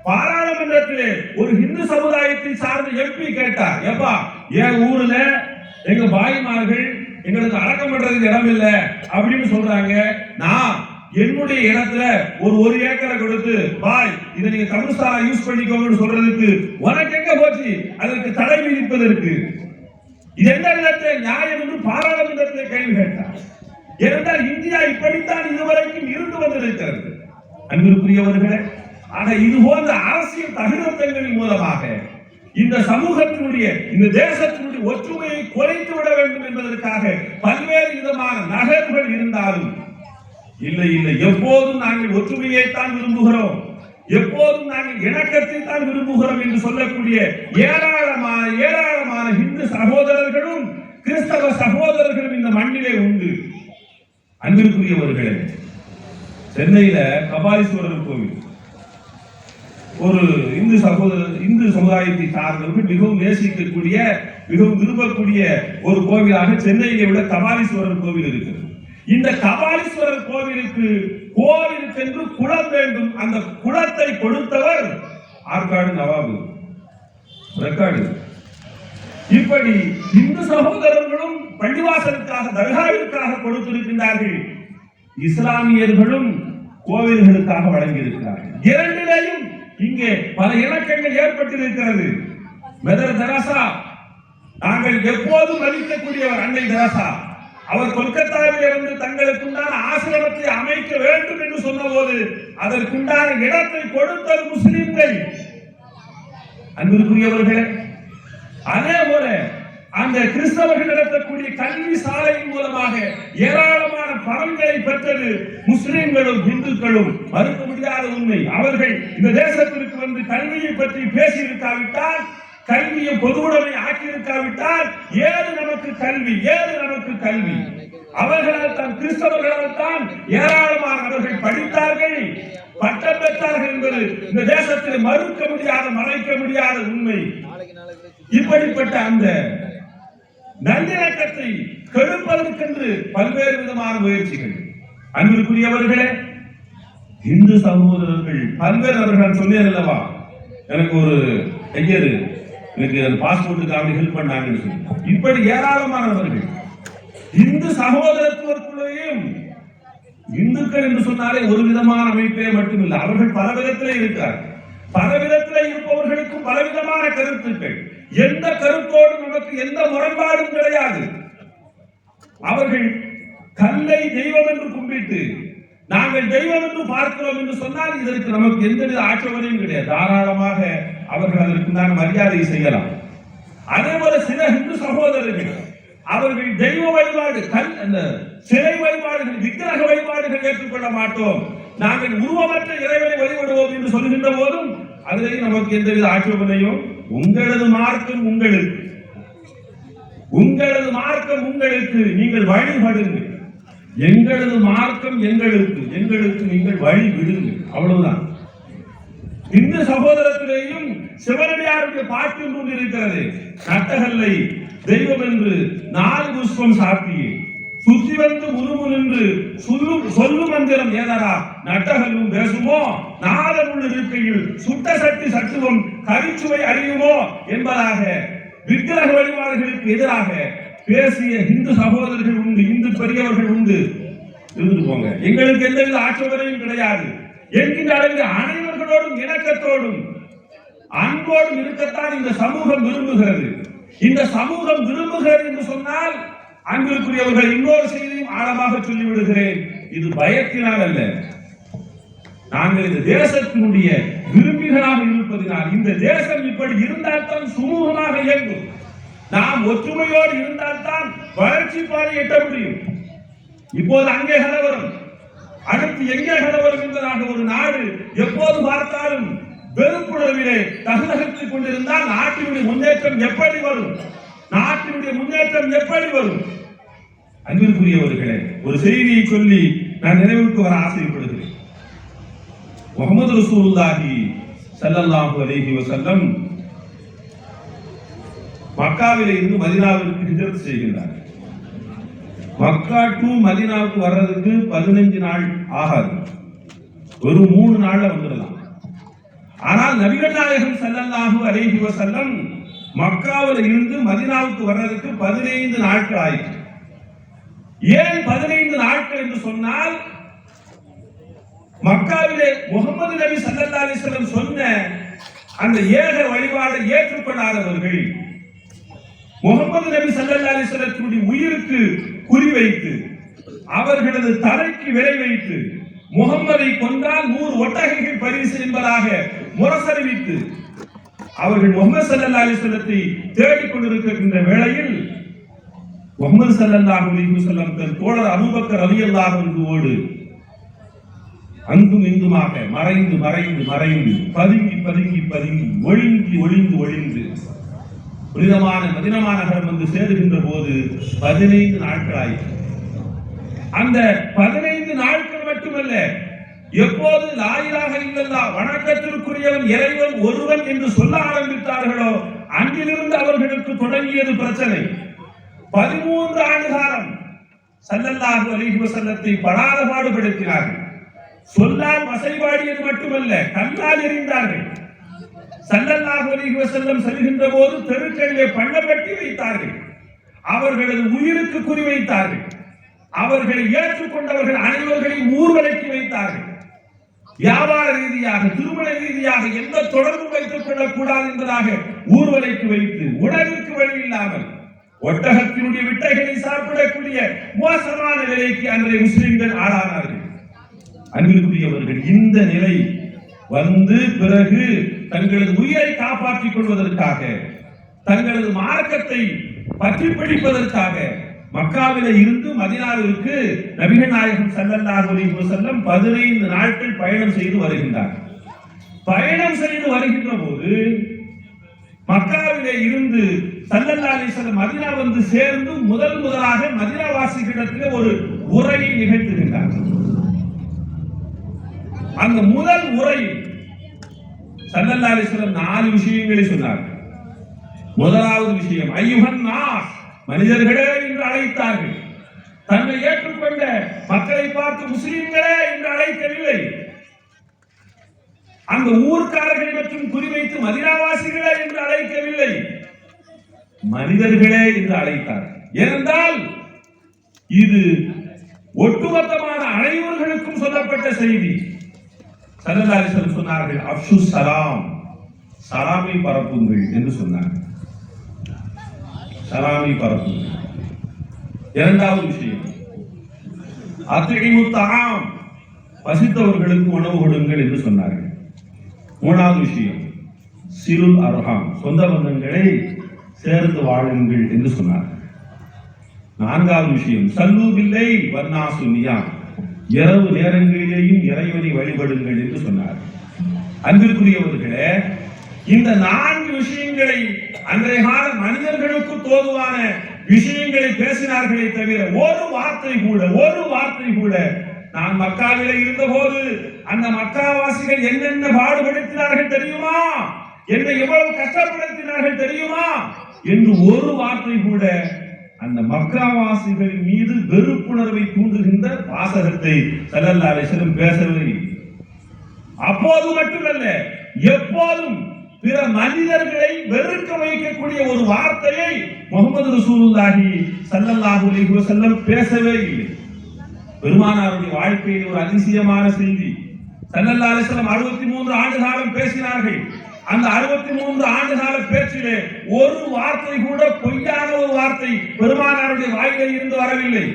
பாராளுமன்றத்திலே ஒரு இந்து சமுதாயத்தை சார்ந்த எம்பி கேட்டார், எப்பா என் ஊர்ல எங்க பாய்மார்கள் எங்களுக்கு அடக்கம் பண்றதுக்கு இடம் இல்லை அப்படின்னு சொல்றாங்க. நான் என்னுடைய இடத்துல ஒரு ஏக்கரை கொடுத்து பாய் இதை நீங்க கபர்ஸ்தானா யூஸ் பண்ணிக்கோங்கன்னு சொல்றதுக்கு உனக்கு எங்க போச்சு அதற்கு தடை விதிப்பதற்கு? இது எந்த விதத்தில் நியாயம் என்று பாராளுமன்றத்தில் கேள்வி கேட்டார். ஏனென்றால் இந்தியா இப்படித்தான் இதுவரைக்கும் இருந்து வந்திருக்கிறது. அன்பிற்குரியவர்களே, ஆக இது போன்ற அரசியல் தகுதிகளின் மூலமாக இந்த சமூகத்தினுடைய, இந்த தேசத்தினுடைய ஒற்றுமையை குறைத்து விட வேண்டும் என்பதற்காக பல்வேறு விதமான நகர்வுகள் இருந்தாலும், இல்லை இல்லை, எப்போதும் நாங்கள் ஒற்றுமையை தான் விரும்புகிறோம், எப்போதும் நாங்கள் இணக்கத்தை தான் விரும்புகிறோம் என்று சொல்லக்கூடிய ஏராளமான இந்து சகோதரர்களும் கிறிஸ்தவ சகோதரர்களும் இந்த மண்ணிலே உண்டு. அன்பிற்குரியவர்களே, சென்னையில கபாலீஸ்வரர் கோவில் ஒரு இந்து சமுதாயத்தை சார்ந்தவர்கள் மிகவும் நேசிக்கக்கூடிய, மிகவும் விரும்பக்கூடிய ஒரு கோவிலாக சென்னையிலே உள்ள கபாலீஸ்வரர் கோவில் இருக்கிறது. இந்த கபாலீஸ்வரர் கோவிலுக்கென்று குளம் வேண்டும். அந்த குளத்தை கொடுத்தவர் ஆற்காடு நவாபு ரெக்கார்டு. இப்படி இந்து சகோதரர்களும் பள்ளிவாசலுக்காக, தர்காவிற்காக கொடுத்திருக்கின்றார்கள். இஸ்லாமியர்களும் கோவில்களுக்காக வழங்கியிருக்கிறார்கள். இரண்டிலேயும் இங்கே பல இணக்கங்கள் ஏற்பட்டிருக்கிறது. மெதர் தெரசா நாங்கள் எப்போதும் மதிக்கக்கூடியவர் அன்னை தெரசா. அவர் கொல்கத்தாவிலே வந்து தங்களுக்குண்டான ஆசிரமத்தை அமைக்க வேண்டும் என்று சொன்னபோது அதற்குண்டான இடத்தை கொடுத்தது முஸ்லிம்கள். அன்பிற்குரியவர்களே, அதே போல அந்த கிறிஸ்தவர்கள் நடத்தக்கூடிய கல்வி சாலையின் மூலமாக ஏராளமான பலன்களை பெற்றது முஸ்லிம்களும் இந்துக்களும். மறுக்க முடியாத உண்மை. அவர்கள் இந்த தேசத்திற்கு வந்து கல்வியை பற்றி பேசியிருக்காவிட்டால், கல்வியை பொதுவுடைமை ஆக்கியிருக்காவிட்டால் ஏது நமக்கு கல்வி, ஏது நமக்கு கல்வி? அவர்களால் தான், கிறிஸ்தவர்களால் தான் ஏராளமாக அவர்கள் படித்தார்கள், பட்டம் பெற்றார்கள் என்பது இந்த தேசத்தில் மறுக்க முடியாத, மறைக்க முடியாத உண்மை. இப்படிப்பட்ட அந்த நல்லிணக்கத்தை கெடுப்பதற்கென்று பல்வேறு விதமான முயற்சிகள். அன்பிற்குரியவர்களே, இந்து சகோதரர்கள் பல்வேறு, அவர்கள் சொன்னேன் அல்லவா, எனக்கு ஒரு ஐயர் எனக்கு பாஸ்போர்ட்டுக்கு ஹெல்ப் பண்ணாங்கன்னு சொல்லி, இப்படி ஏராளமானவர்கள் இந்து சகோதரத்துவத்துக்குள்ளேயும். இந்துக்கள் என்று சொன்னாலே ஒரு விதமான அமைப்பே மட்டுமில்லை, அவர்கள் பல விதத்திலே இருக்கிறார். பல விதத்திலே இருப்பவர்களுக்கும் பலவிதமான கருத்துக்கள். எந்த கருத்தோடு நமக்கு எந்த முரண்பாடும் கிடையாது. அவர்கள் கல்லை தெய்வம் என்று கும்பிட்டு நாங்கள் தெய்வம் என்று பார்க்கிறோம் என்று சொன்னால் இதற்கு நமக்கு எந்தவித ஆட்சேபனையும் கிடையாது. தாராளமாக அவர்கள் அதற்குண்டான மரியாதை செய்யலாம். அதே போல சில இந்து சகோதரர்கள் அவர்கள் தெய்வ வழிபாடு, சிலை வழிபாடுகள், விக்கிரக வழிபாடுகள் ஏற்றுக்கொள்ள மாட்டோம், நாங்கள் உருவமற்ற இறைவனை வழிபடுவோம் என்று சொல்கின்ற போதும் அதிலேயும் நமக்கு எந்தவித ஆட்சேபனையும். உங்களது மார்க்கம் உங்களுக்கு, உங்களது மார்க்கம் உங்களுக்கு, நீங்கள் வழிபடுங்கள். எங்களது மார்க்கம் எங்களுக்கு, எங்களுக்கு நீங்கள் வழி விடுங்கள், அவ்வளவுதான். இந்து சகோதரத்திலேயும் சிவனடியாருடைய பாட்டு ஒன்று இருக்கிறது. நட்டகல்லை தெய்வம் என்று 4 புஷ்பம் சாப்பியே சுற்றி வந்து முருகு நின்று சொல்லும் மந்திரம் ஏதரா நட்டகல்லும் பேசுமோ, நாதனுள் இருக்கையில் சுட்ட சக்தி சத்துவம் கரிச்சுவை அறியுமோ என்பதாக விக்கிரக வழிபாடுகளுக்கு எதிராக பேசிய இந்து சகோதரர்கள் உண்டு, இந்து பெரியவர்கள் உண்டு. இருந்து போங்க, எங்களுக்கு எந்தவித ஆட்சேபனையும் கிடையாது என்கின்ற அளவில் அனைவர்களோடும் இணக்கத்தோடும் அன்போடும் இருக்கத்தான் இந்த சமூகம் விரும்புகிறது. இந்த சமூகம் விரும்புகிறது என்று சொன்னால், அன்பிற்குரியவர்கள், இன்னொரு செய்தியும் ஆழமாக சொல்லிவிடுகிறேன். இது பயத்தினால் அல்ல, நாங்கள் இந்த தேசத்தினுடைய விரும்பிகளாக இருப்பதனால். இந்த தேசம் இப்படி இருந்தால்தான் சுமூகமாக இயங்கும். நாம் ஒற்றுமையோடு இருந்தால்தான் வளர்ச்சி பாதை எட்ட முடியும். இப்போது அங்கே கலவரம், அடுத்து எங்கே கலவரம் என்பதாக ஒரு நாடு எப்போது பார்த்தாலும் வெறுப்புணர்விலே தகுதகத்துக் கொண்டிருந்தால் நாட்டினுடைய முன்னேற்றம் எப்படி வரும்? நாட்டினுடைய முன்னேற்றம் எப்படி வரும்? அன்பிற்குரியவர்களே, ஒரு செய்தியை சொல்லி நான் நினைவுக்கு வர ஆசைப்படுகிறேன். முஹம்மது ரசூலுல்லாஹி ஸல்லல்லாஹு அலைஹி வஸல்லம் மக்காவிலே இருந்து மதீனாவிற்கு ஹிஜ்ரத் செய்கின்றார். மக்கா டு மதீனாவுக்கு வர்றதுக்கு 15 நாள் ஆகாது, ஒரு 3 நாள்ல வந்துடலாம். ஆனால் நபிகள் நாயகம் ஸல்லல்லாஹு அலைஹி வஸல்லம் மக்காவில் இருந்து மதீனாவுக்கு வர்றதுக்கு 15 நாட்கள் ஆயிற்று. ஏன் 15 நாட்கள் என்று சொன்னால், மக்காவிலே முகமது நபி ஸல்லல்லாஹு அலைஹி வஸல்லம் சொன்ன அந்த ஏக வழிபாடை ஏற்றுக்கொள்ளாதவர்கள், முகமது நபி ஸல்லல்லாஹு அலைஹி வஸல்லத்துடைய உயிருக்கு குறிவைத்து, அவர்களது தலைக்கு விலை வைத்து, முகம்மதை கொன்றால் 100 ஒட்டகைகள் பரிசு என்பதாக முரசறிவித்து அவர்கள் முகமது ஸல்லல்லாஹு அலைஹி வஸல்லத்தை தேடிக் கொண்டிருக்கின்ற வேளையில், முகமது ஸல்லல்லாஹு அலைஹி வஸல்லம் தன் தோழர் அபூபக்கர் ரலியல்லாஹு அன்ஹுவோடு அங்கும் இங்குமாக மறைந்து மறைந்து மறைந்து பதுங்கி பதுங்கி பதுங்கி ஒளிந்து ஒளிந்து ஒளிந்து புனிதமான மதீனா நகரம் வந்து சேருகின்ற போது 15 நாட்கள் ஆயிற்று. அந்த 15 நாட்கள் மட்டுமல்ல, எப்போது லா இலாஹ இல்லல்லாஹ் வணக்கத்திற்குரியவன் இறைவன் ஒருவன் என்று சொல்ல ஆரம்பித்தார்களோ அன்றிலிருந்து அவர்களுக்கு தொடங்கியது பிரச்சனை. 13 ஆண்டு காலம் ஸல்லல்லாஹு அலைஹி வஸல்லத்தை படாத பாடுபடுத்தினார்கள். சொல்லால் வசைபாடியது மட்டுமல்ல, கல்லால் எறிந்தார்கள். ஸல்லல்லாஹு அலைஹி வஸல்லம் செல்கின்ற போது தெருக்களிலே பள்ளப்பட்டி வைத்தார்கள். அவர்களது உயிருக்கு குறிவைத்தார்கள். அவர்களை ஏற்றுக்கொண்டவர்கள் அனைவர்களையும் ஊர்வலைக்கு வைத்தார்கள். வியாபார ரீதியாக, திருமண ரீதியாக எந்த தொடர்பும் வைத்துக் கொள்ளக்கூடாது என்பதாக ஊர்வலைக்கு வைத்து உணவிற்கு வழி இல்லாமல் ஒட்டகத்தினுடைய விட்டைகளை சாப்பிடக்கூடிய மோசமான நிலைக்கு அன்றைய முஸ்லிம்கள் ஆளானார்கள். அன்பிற்குரியவர்கள், இந்த நிலை வந்து பிறகு தங்களது உயிரை காப்பாற்றிக் கொள்வதற்காக, தங்களது மார்க்கத்தை பற்றி பிடிப்பதற்காக மக்காவில இருந்து மதீனாவிற்கு நபிகள் நாயகம் ஸல்லல்லாஹு அலைஹி வஸல்லம் 15 நாட்கள் பயணம் செய்து வருகின்றார். பயணம் செய்து வருகின்ற போது மக்காவிலே இருந்து ஸல்லல்லாஹு அலைஹி வஸல்லம் மதீனா வந்து சேர்ந்து முதலாக மதீனா வாசிகளிடத்திலே ஒரு உரையை நிகழ்த்துகின்றார். அந்த முதல் உரையில் ஸல்லல்லாஹு அலைஹி வஸல்லம் 4 விஷயங்களை சொன்னார். முதலாவது விஷயம், ஐயுஹன் நாஸ், மனிதர்களே என்று அழைத்தார்கள். தன்னை ஏற்றுக்கொண்ட மக்களை பார்த்து முஸ்லிம்களே என்று அழைக்கவில்லை. அந்த ஊர்க்காரர்களை மற்றும் குறிவைத்து மதீனாவாசிகளே என்று அழைக்கவில்லை, மனிதர்களே என்று அழைத்தார். ஏனென்றால் இது ஒட்டுமொத்தமான அனைவர்களுக்கும் சொல்லப்பட்ட செய்தி. ஸல்லல்லாஹு அலைஹி வஸல்லம் சொன்னார்கள், அஃஷு ஸலாம், சலாமை பரப்புங்கள் என்று சொன்னார்கள். சலாமை பரப்புங்கள். இரண்டாவது விஷயம், அத்இமு தஆம், பசித்தவர்களுக்கு உணவு கொடுங்கள் என்று சொன்னார்கள். மூணாவது விஷயம், சிலுல் அர்ஹாம், சொந்த பந்தங்களை சேர்ந்து வாழுங்கள் என்று சொன்னார்கள். நான்காவது விஷயம், சல்லு பில்லை வன்னாசு நியாம், இரவு நேரங்களிலேயும் இறைவனை வழிபடுங்கள் என்று சொன்னார். அன்பிற்குரியவர்களே, இந்த 4 விஷயங்களை அன்றைய கால மனிதர்களுக்கு தோதுவான விஷயங்களை பேசினார்களே தவிர ஒரு வார்த்தை கூட நான் மக்காவிலே இருந்த போது அந்த மக்காவாசிகள் என்னென்ன பாடுபடுத்தினார்கள் தெரியுமா, என்னை எவ்வளவு கஷ்டப்படுத்தினார்கள் தெரியுமா என்று ஒரு வார்த்தை கூட அந்த மக்காவாசிகள் மீது வெறுப்புணர்வை தூண்டுகின்ற வாசகத்தை ஸல்லல்லாஹு அலைஹி வஸல்லம் பேசவில்லை. அப்போது மட்டுமல்ல, எப்போதும் பிற மனிதர்களை வெறுக்க வைக்கக்கூடிய ஒரு வார்த்தையை முஹம்மது ரசூலுல்லாஹி ஸல்லல்லாஹு அலைஹி வஸல்லம் பேசவே இல்லை. பெருமானாருடைய வாழ்க்கையில் ஒரு அதிசயமான செய்தி. ஸல்லல்லாஹு அலைஹி வஸல்லம் 63 ஆண்டு காலம் பேசினார்கள். அந்த 63 ஆண்டு கால பேச்சிலே ஒரு வார்த்தை கூட பொய்யான ஒரு வார்த்தை பெருமானாருடைய வாயிலே இருந்து வரவில்லை.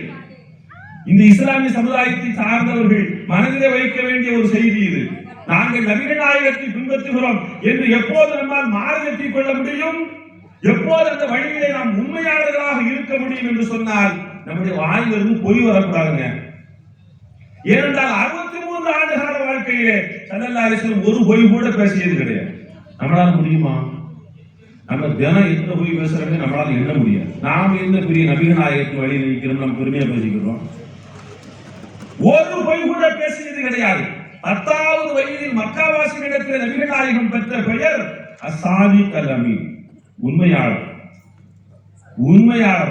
இந்த இஸ்லாமிய சமுதாயத்தை சார்ந்தவர்கள் மனதிலே வைக்க வேண்டிய ஒரு செய்தி இது. நாங்கள் நபிகள் நாயகத்தை பின்பற்றுகிறோம் என்று எப்போது நம்மால் மாறுதட்டிக் கொள்ள முடியும், எப்போது அந்த வழியிலே நாம் உண்மையாளர்களாக இருக்க முடியும் என்று சொன்னால் நம்முடைய வாயிலிருந்து பொய் வரக்கூடாதுங்க. ஏனென்றால் 63 ஆண்டு கால வாழ்க்கையிலே ஸல்லல்லாஹு அலைஹி வஸல்லம் ஒரு பொய் கூட பேசியது கிடையாது. நம்மளால முடியுமா? நம்ம தினம் எந்த பொய் பேசுறோம்னு நம்மளால எண்ண முடியாது. நாம் எந்த பெரிய நபிகள் நாயகத்தின் வழியில் இருக்கிறோம், நம்ம பெருமையா பேசிக்கிறோம். ஒரு பொய் கூட பேசியது கிடையாது. 10வது வயதில் மக்காவாசிகளிடத்தில் நபிகள் நாயகம் பெற்ற பெயர் அஸ்ஸாதிக் அல்-அமீன், உண்மையாளர்,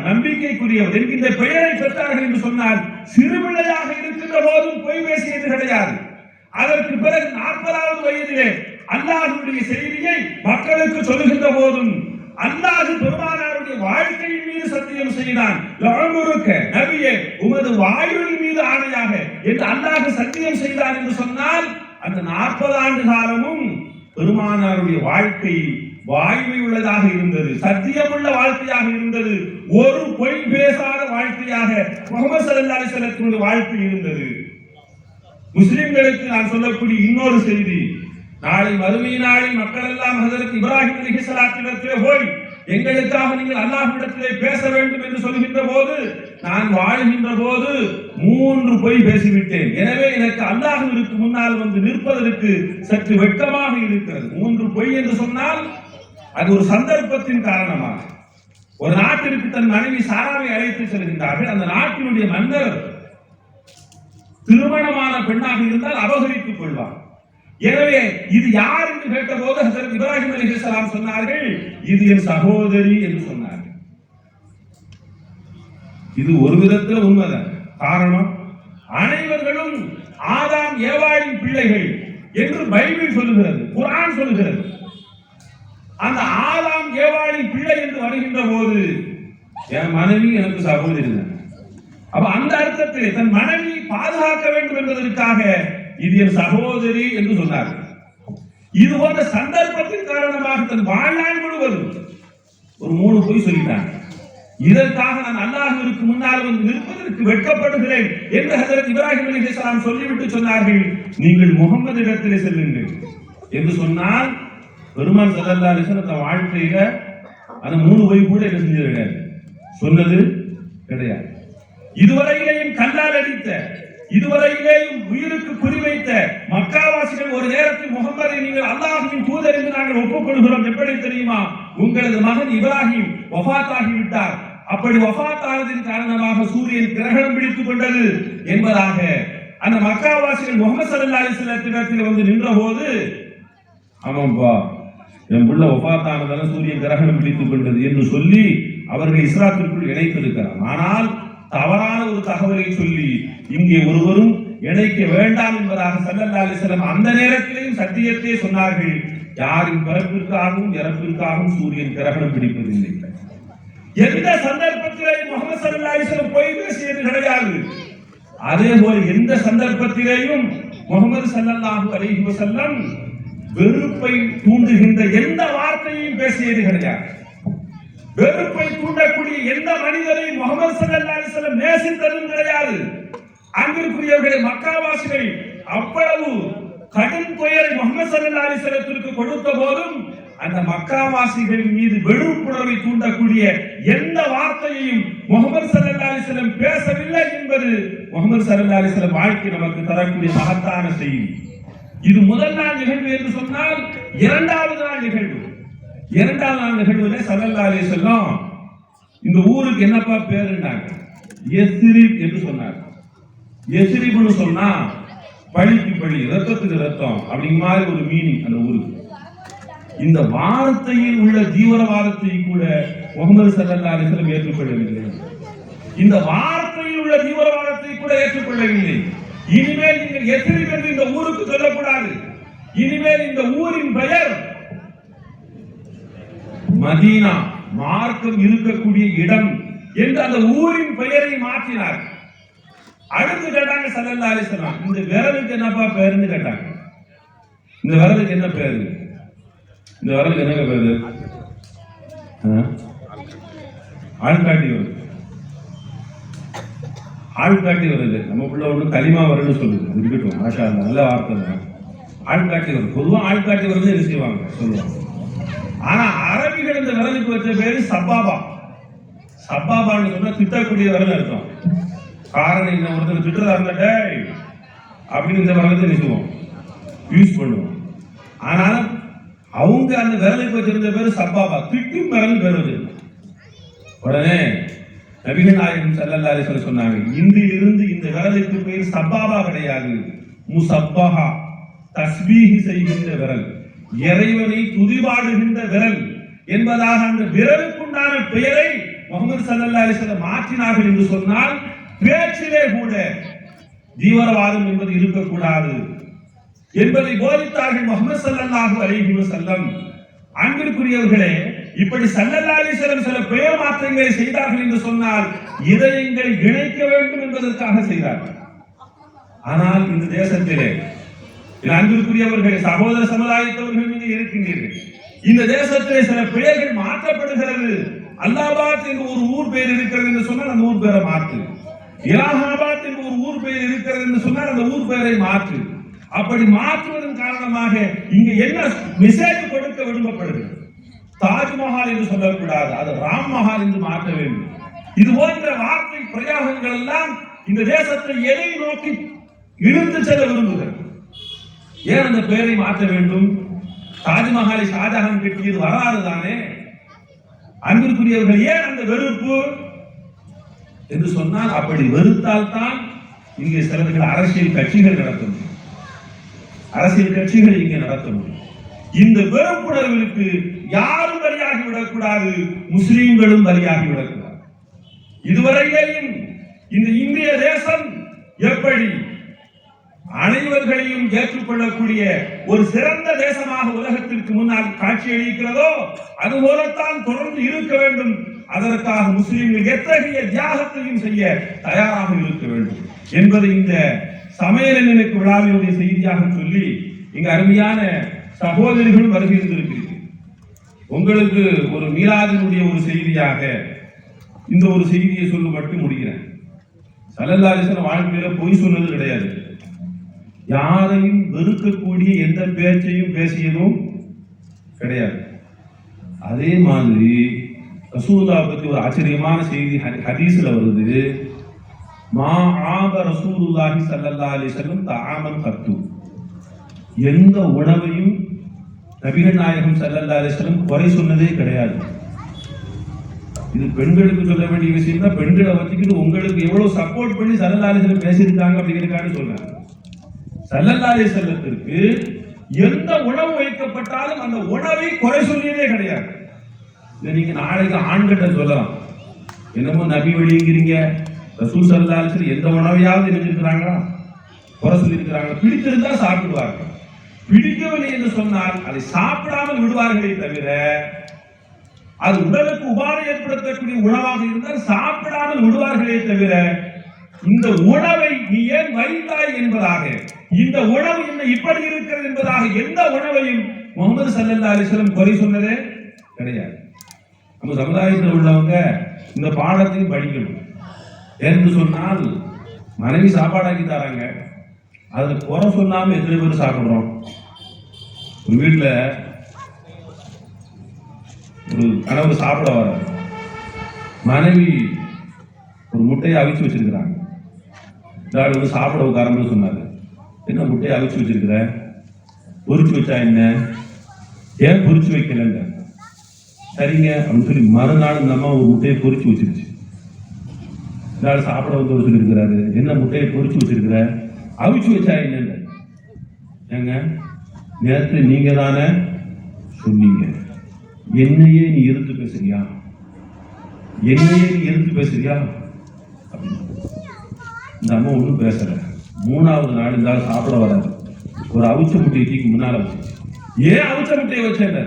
நம்பிக்கைக்குரியவர் என்கின்ற பெயரை பெற்றார்கள் என்று சொன்னால் சிறுபிள்ளையாக இருக்கின்ற போதும் பொய் பேசியது கிடையாது. அதற்கு பிறகு 40வது வயதிலே அல்லாஹ்வுடைய செய்தியை மக்களுக்கு சொல்லுகின்ற போதும் அல்லாஹ் பெருமானாருடைய வாழ்க்கையின் மீது சத்தியம் செய்தான். நபியே, உமது வாயுவின் மீது ஆணையாக என்று அல்லாஹ் சத்தியம் செய்தான் என்று சொன்னால் அந்த 40 ஆண்டு காலமும் பெருமானாருடைய வாழ்க்கை வாய்மை உள்ளதாக இருந்தது, சத்தியமுள்ள வாழ்க்கையாக இருந்தது, ஒரு பொய் பேசாத வாழ்க்கையாக முஹம்மது ஸல்லல்லாஹு அலைஹி வஸல்லம் வாழ்க்கை இருந்தது. முஸ்லிம்களுக்கு நான் சொல்லக்கூடிய இன்னொரு செய்தி, நாளை மறுமை நாளில் மக்கள் எல்லாம் ஹஜ்ரத் இப்ராஹிம் அலைஹிஸ்ஸலாத்திலே போய் எங்களுக்காக நீங்கள் அல்லாஹ்விடத்திலே பேச வேண்டும் என்று சொல்கின்ற போது நான் வாழ்கின்ற போது 3 பொய் பேசிவிட்டேன். எனவே எனக்கு அல்லாஹ்விற்கு முன்னால் வந்து நிற்பதற்கு சற்று வெட்கமாக இருக்கிறது. 3 பொய் என்று சொன்னால் அது ஒரு சந்தர்ப்பத்தின் காரணமாக. ஒரு நாட்டிற்கு தன் மனைவி சாராவை அழைத்து செல்கின்றார்கள். அந்த நாட்டினுடைய மன்னர் திருமணமான பெண்ணாக இருந்தால் அபகரித்துக் கொள்வார். எனவே இது யார் என்று கேட்டபோது ஹஜ்ரத் இப்ராஹிம் அலைஹிஸ்ஸலாம் சொன்னார்கள், இது என் சகோதரி என்று சொன்னார்கள். இது ஒரு விதத்தில் உண்மைதான். காரணம், அனைவர்களும் ஆதாம் ஏவாளின் பிள்ளைகள் என்று பைபிள் சொல்லுகிறது, குர்ஆன் சொல்லுகிறது. அந்த ஆதாம் ஏவாளின் பிள்ளை என்று வருகின்ற போது என் மனைவி எனக்கு சகோதரி தான். அப்ப அந்த அர்த்தத்தில் தன் மனைவி பாதுகாக்க வேண்டும் என்பதற்காக இது என் சகோதரி என்று சொன்னார். இது போன்ற சந்தர்ப்பத்தின் காரணமாக தன் வாழ்நாள் முழுவதும் ஒரு 3 பொய் சொல்லிட்டாங்க. இதற்காக நான் அல்லாஹ்விற்கு முன்னால் வந்து நிற்பதற்கு வெட்கப்படுகிறேன் என்று ஹஜ்ரத் இப்ராஹிம் அலைஹிஸ்ஸலாம் சொல்லிவிட்டு சொன்னார்கள், நீங்கள் முகமது இடத்திலே செல்லுங்கள் என்று சொன்னால் பெருமான் ஸல்லல்லாஹு அலைஹி வஸல்லம் தன் வாழ்க்கையில அந்த 3 பொய் கூட என்ன செஞ்சது சொன்னது கிடையாது. இதுவரையிலேயும் கல்லால் அடித்த, இதுவரையிலேயும் உயிருக்கு குறிவைத்த மக்காவாசிகள் ஒரு நேரத்தில் முகமதை நீங்கள் அல்லாஹ்வின் தூதர் என்று நாங்கள் ஒப்புக்கொள்கிறோம். எப்படி தெரியுமா? உங்களது மகன் இப்ராஹிம் வஃபாத்தாகி விட்டார், அப்படி வஃபாத்தானதின் காரணமாக சூரியன் கிரகணம் பிடித்துக் கொண்டது என்பதாக அந்த மக்காவாசிகள் முகமது ஸல்லல்லாஹு அலைஹி வஸல்லத்திடத்தில் வந்து நின்ற போது, ஆமாம்பா என் புள்ள வஃபாத்தானதால சூரியன் கிரகணம் பிடித்துக் கொண்டது என்று சொல்லி அவர்கள் இஸ்லாத்திற்குள் இணைத்திருக்கிறார். ஆனால் தவறான ஒரு தகவலை சொல்லி இங்கே ஒருவரும் இணைக்க வேண்டாம் என்பதாக ஸல்லல்லாஹு அலைஹி வஸல்லம் அந்த நேரத்திலேயும் சத்தியத்தை சொன்னார்கள். யாரின் பிறப்பிற்காகவும் இறப்பிற்காகவும் சூரியன் கிரகணம் பிடிப்பதில்லை. எந்த சந்தர்ப்பத்திலேயும் முஹம்மது ஸல்லல்லாஹு அலைஹி வஸல்லம் பொய் பேசியது கிடையாது. அதே போல எந்த சந்தர்ப்பத்திலேயும் முஹம்மது ஸல்லல்லாஹு அலைஹி வஸல்லம் வெறுப்பை தூண்டுகின்ற எந்த வார்த்தையையும் பேசியது கிடையாது. வெறுப்பை தூண்டக்கூடிய எந்த மனிதரையும் முஹம்மது ஸல்லல்லாஹு அலைஹி வஸல்லம் நேசித்ததும் கிடையாது. அன்பிற்குரியவர்களே, மக்காவாசிகள் அவ்வளவு கடும் துயரை முஹம்மது ஸல்லல்லாஹு அலைஹி வஸல்லத்திற்கு கொடுத்த போதும் அந்த மக்காவாசிகள் மீது வெறுப்புணர்வை தூண்டக்கூடிய எந்த வார்த்தையையும் முஹம்மது ஸல்லல்லாஹு அலைஹி வஸல்லம் பேசவில்லை என்பது முஹம்மது ஸல்லல்லாஹு அலைஹி வஸல்லம் வாழ்க்கை நமக்கு தரக்கூடிய மகத்தான செய்தி. இது முதல் நாள் நிகழ்வு என்று சொன்னால், இரண்டாவது நாள் நிகழ்வு. இரண்டாவது நாள் நிகழ்வுல ஸல்லல்லாஹு அலைஹி வஸல்லம் இந்த ஊருக்கு என்னப்பா பேருன்னாங்க, யஸ்ரிப் என்று சொன்னார். யஸ்ரிப்னு சொன்னா பழிக்கு பழி, ரத்தத்துக்கு ரத்தம் அப்படிங்கிற மாதிரி ஒரு மீனிங் அந்த ஊருக்கு. இந்த வார்த்தையில் உள்ள தீவிரவாதத்தை கூட முஹம்மது ஸல்லல்லாஹு அலைஹி வஸல்லம் ஏற்றுக்கொள்ளவில்லை. இந்த வார்த்தையில் உள்ள தீவிரவாதத்தை கூட ஏற்றுக்கொள்ளவில்லை. இனிமேல் நீங்கள் யஸ்ரிப் என்று இந்த ஊருக்கு சொல்லக்கூடாது, இனிமேல் இந்த ஊரின் பெயர் மதீனா, மார்க்கம் இருக்கக்கூடிய இடம் என்று அந்த ஊரின் பெயரை மாற்றினார். அடுத்து கேட்டாங்க ஸல்லல்லாஹு அலைஹி வஸல்லம், இந்த விரலுக்கு என்னப்பா பேருன்னு கேட்டாங்க. இந்த விரலுக்கு என்ன பேரு? இந்த விரலுக்கு என்ன பேரு? ஆள்காட்டி வருது. ஆள்காட்டி வருது. நம்ம பிள்ளை ஒண்ணு களிமா வருன்னு சொல்லுது, இருக்கட்டும், மாஷா அல்லாஹ், நல்ல வார்த்தை தான். ஆள்காட்டி வருது. பொதுவாக ஆள்காட்டி வருது என்ன செய்வாங்க சொல்லுவாங்க. ஆனா அரபிகள் இந்த விரலுக்கு வச்ச பேரு சப்பாபா. சப்பாபான்னு சொன்னா திட்டக்கூடிய விரல் அர்த்தம். காரணம் என்ன, ஒருத்தர் திட்டுறதா இருந்த அப்படின்னு இந்த விரலத்தை நினைச்சுவோம், யூஸ் பண்ணுவோம். ஆனால் அவங்க அந்த விரலுக்கு வச்சிருந்த பேரு சப்பாபா, திட்டும் விரல் பேர் வச்சிருந்தாங்க. உடனே நபிகள் நாயகம் ஸல்லல்லாஹு அலைஹி வஸல்லம் சொன்னாங்க, இன்றிலிருந்து இந்த விரலுக்கு பேர் சப்பாபா கிடையாது, முசப்பஹா, தஸ்பீஹ் செய்கின்ற விரல், இறைவனை துதிபாடுகின்ற விரல் என்பதாக அந்த விரலுக்குண்டான பெயரை முஹம்மது ஸல்லல்லாஹு அலைஹி வஸல்லம் மாற்றினார்கள் என்று சொன்னால், பேச்சிலே கூட தீவிரவாதம் என்பது இருக்கக்கூடாது என்பதை போதித்தார்கள் முஹம்மது ஸல்லல்லாஹு அலைஹி வஸல்லம். அன்பிற்குரியவர்களே, இப்படி ஸல்லல்லாஹு அலைஹி வஸல்லம் சில பெயர் மாற்றங்களை செய்தார்கள் என்று சொன்னால் இதயங்களை இணைக்க வேண்டும் என்பதற்காக செய்தார்கள். ஆனால் இந்த தேசத்திலே அன்பிற்குரியவர்களே, சகோதர சமுதாயத்தவர்கள் மீது இருக்கின்றீர்கள். இந்த தேசத்திலே சில பெயர்கள் மாற்றப்படுகிறது. அல்லாஹாபாத் என்று ஒரு ஊர் பெயர் இருக்கிறது என்று சொன்னால் அந்த ஊர் பெயரை மாற்று. இலாஹாபாத் என்று ஒரு ஊர் பெயர் இருக்கிறது என்று சொன்னால் அந்த ஊர் பெயரை மாற்று. அப்படி மாற்றுவதன் காரணமாக இங்கு என்ன மெசேஜ் கொடுக்க விரும்பப்படுகிறது? தாஜ்மஹால் என்று சொல்லக்கூடாது, அது ராம் மஹால் என்று மாற்ற வேண்டும். இது போன்ற வார்த்தை பிரயோகங்கள் எல்லாம் இந்த தேசத்தை எதை நோக்கி இழுத்து செல்ல விரும்புகிறது? ஏன் அந்த பெயரை மாற்ற வேண்டும்? தாஜ்மஹாலை ஷாஜஹான் கட்டியது வராது தானே? அன்பிற்குரியவர்கள், ஏன் அந்த வெறுப்பு என்று சொன்னால், அப்படி வெறுத்தால் தான் இங்கே சிலர்கள் அரசியல் கட்சிகள் நடத்த முடியும். அரசியல் கட்சிகள் இங்கே நடத்த முடியும். இந்த வெறுப்புணர்வுக்கு யாரும் பலியாகி விடக்கூடாது, முஸ்லிம்களும் பலியாகி விடக்கூடாது. இதுவரையிலேயும் இந்த இந்திய தேசம் எப்படி அனைவர்களையும் ஏற்றுக்கொள்ளக்கூடிய ஒரு சிறந்த தேசமாக உலகத்திற்கு முன்னால் காட்சியளிக்கிறதோ அதுபோலத்தான் தொடர்ந்து இருக்க வேண்டும். அதற்காக முஸ்லிம்கள் எத்தகைய தியாகத்தையும் செய்ய தயாராக இருக்க வேண்டும் என்பதை இந்த சமயநலனுக்கு விழாவினுடைய செய்தியாக சொல்லி இங்கு அருமையான சகோதரிகளும் வருகின்றிருக்கிறீர்கள். உங்களுக்கு ஒரு மீலாதினுடைய ஒரு செய்தியாக இந்த ஒரு செய்தியை சொல்லி மட்டும் முடிக்கிறேன். ஸல்லல்லாஹு அலைஹி வஸல்லம் வாழ்க்கையில பொய் சொன்னது கிடையாது. யாரையும் வெறுக்கக்கூடிய எந்த பேச்சையும் பேசியதும் கிடையாது. அதே மாதிரி ரசூலுல்லாஹ் பத்தி ஒரு ஆச்சரியமான செய்தி ஹதீஸ்ல வருது. மா ஆப ரசூலுல்லாஹி ஸல்லல்லாஹு அலைஹி வஸல்லம் தஆமன் கத்து. எந்த உணவையும் நபிகள் நாயகம் ஸல்லல்லாஹு அலைஹி வஸல்லம் குறை சொன்னதே கிடையாது. இது பெண்களுக்கு சொல்ல வேண்டிய விஷயம் தான். பெண்களை வச்சுக்கிட்டு உங்களுக்கு எவ்வளவு சப்போர்ட் பண்ணி ஸல்லல்லாஹு அலைஹி வஸல்லம் பேசியிருக்காங்க அப்படிங்கிறதுக்காக சொல்றாங்க. ஸல்லல்லாஹு அலைஹி வஸல்லத்துக்கு எந்த உணவு வைக்கப்பட்டாலும் அந்த உணவை குறை சொல்லியதே கிடையாது. இதை நீங்க நாளைக்கு ஆண்கிட்ட சொல்லலாம், என்னமோ நபி வழிங்கிறீங்க, ரசூல் ஸல்லல்லாஹு அலைஹி வஸல்லம் எந்த உணவையாவது நினைச்சிருக்கிறாங்களா, குறை சொல்லியிருக்கிறாங்க. பிடித்திருந்தா சாப்பிடுவார்கள், பிடிக்கவில்லை என்று சொன்னால் அதை சாப்பிடாமல் விடுவார்களே தவிர, அது உடலுக்கு உபாதை ஏற்படுத்தக்கூடிய உணவாக இருந்தால் சாப்பிடாமல் விடுவார்களே தவிர, இந்த உணவை நீ ஏன் வைத்தாய் என்பதாக, இந்த உணவு என்ன இப்படி இருக்கிறது என்பதாக எந்த உணவையும் முகமது ஸல்லல்லாஹு அலைஹி வஸல்லம் குறை சொன்னதே கிடையாது. நம்ம சமுதாயத்தில் உள்ளவங்க இந்த பாடத்தையும் படிக்கணும். என்று சொன்னால் மனைவி சாப்பாடாக்கி தராங்க, அதுல குறை சொல்லாம எத்தனை பேர் சாப்பிடுறோம்? ஒரு வீட்டுல ஒரு கணவர் சாப்பிட வர மனைவி ஒரு முட்டையை அவிச்சு வச்சிருக்கிறாங்க. வந்து சாப்பிட உட்காரம்னு சொன்னாரு. என்ன முட்டையை அவிச்சு வச்சிருக்கிற, பொரிச்சு வச்சா என்ன, ஏன் பொரிச்சு வைக்கலங்க? சரிங்க அப்படின்னு சொல்லி மறுநாள் இந்த அம்மா ஒரு முட்டையை பொரிச்சு வச்சிருச்சு. நாள் சாப்பிட வந்து ஒரு சொல்லியிருக்கிறாரு, என்ன முட்டையை பொரிச்சு வச்சிருக்கிற, அவிச்சு வச்சா என்னங்க? ஏங்க நேற்று நீங்க தானே சொன்னீங்க, என்னையே நீ எதிர்த்து பேசுறியா, என்னையே நீ எதிர்த்து பேசுறியா அப்படின்னு. இந்த அம்மா ஒன்றும் பேசல. மூணாவது நாள் இந்த ஆள் சாப்பிட வராது, ஒரு அவிச்ச முட்டையை தூக்கி முன்னால வச்சிருச்சு. ஏன் அவிச்ச முட்டையை வச்சேன்?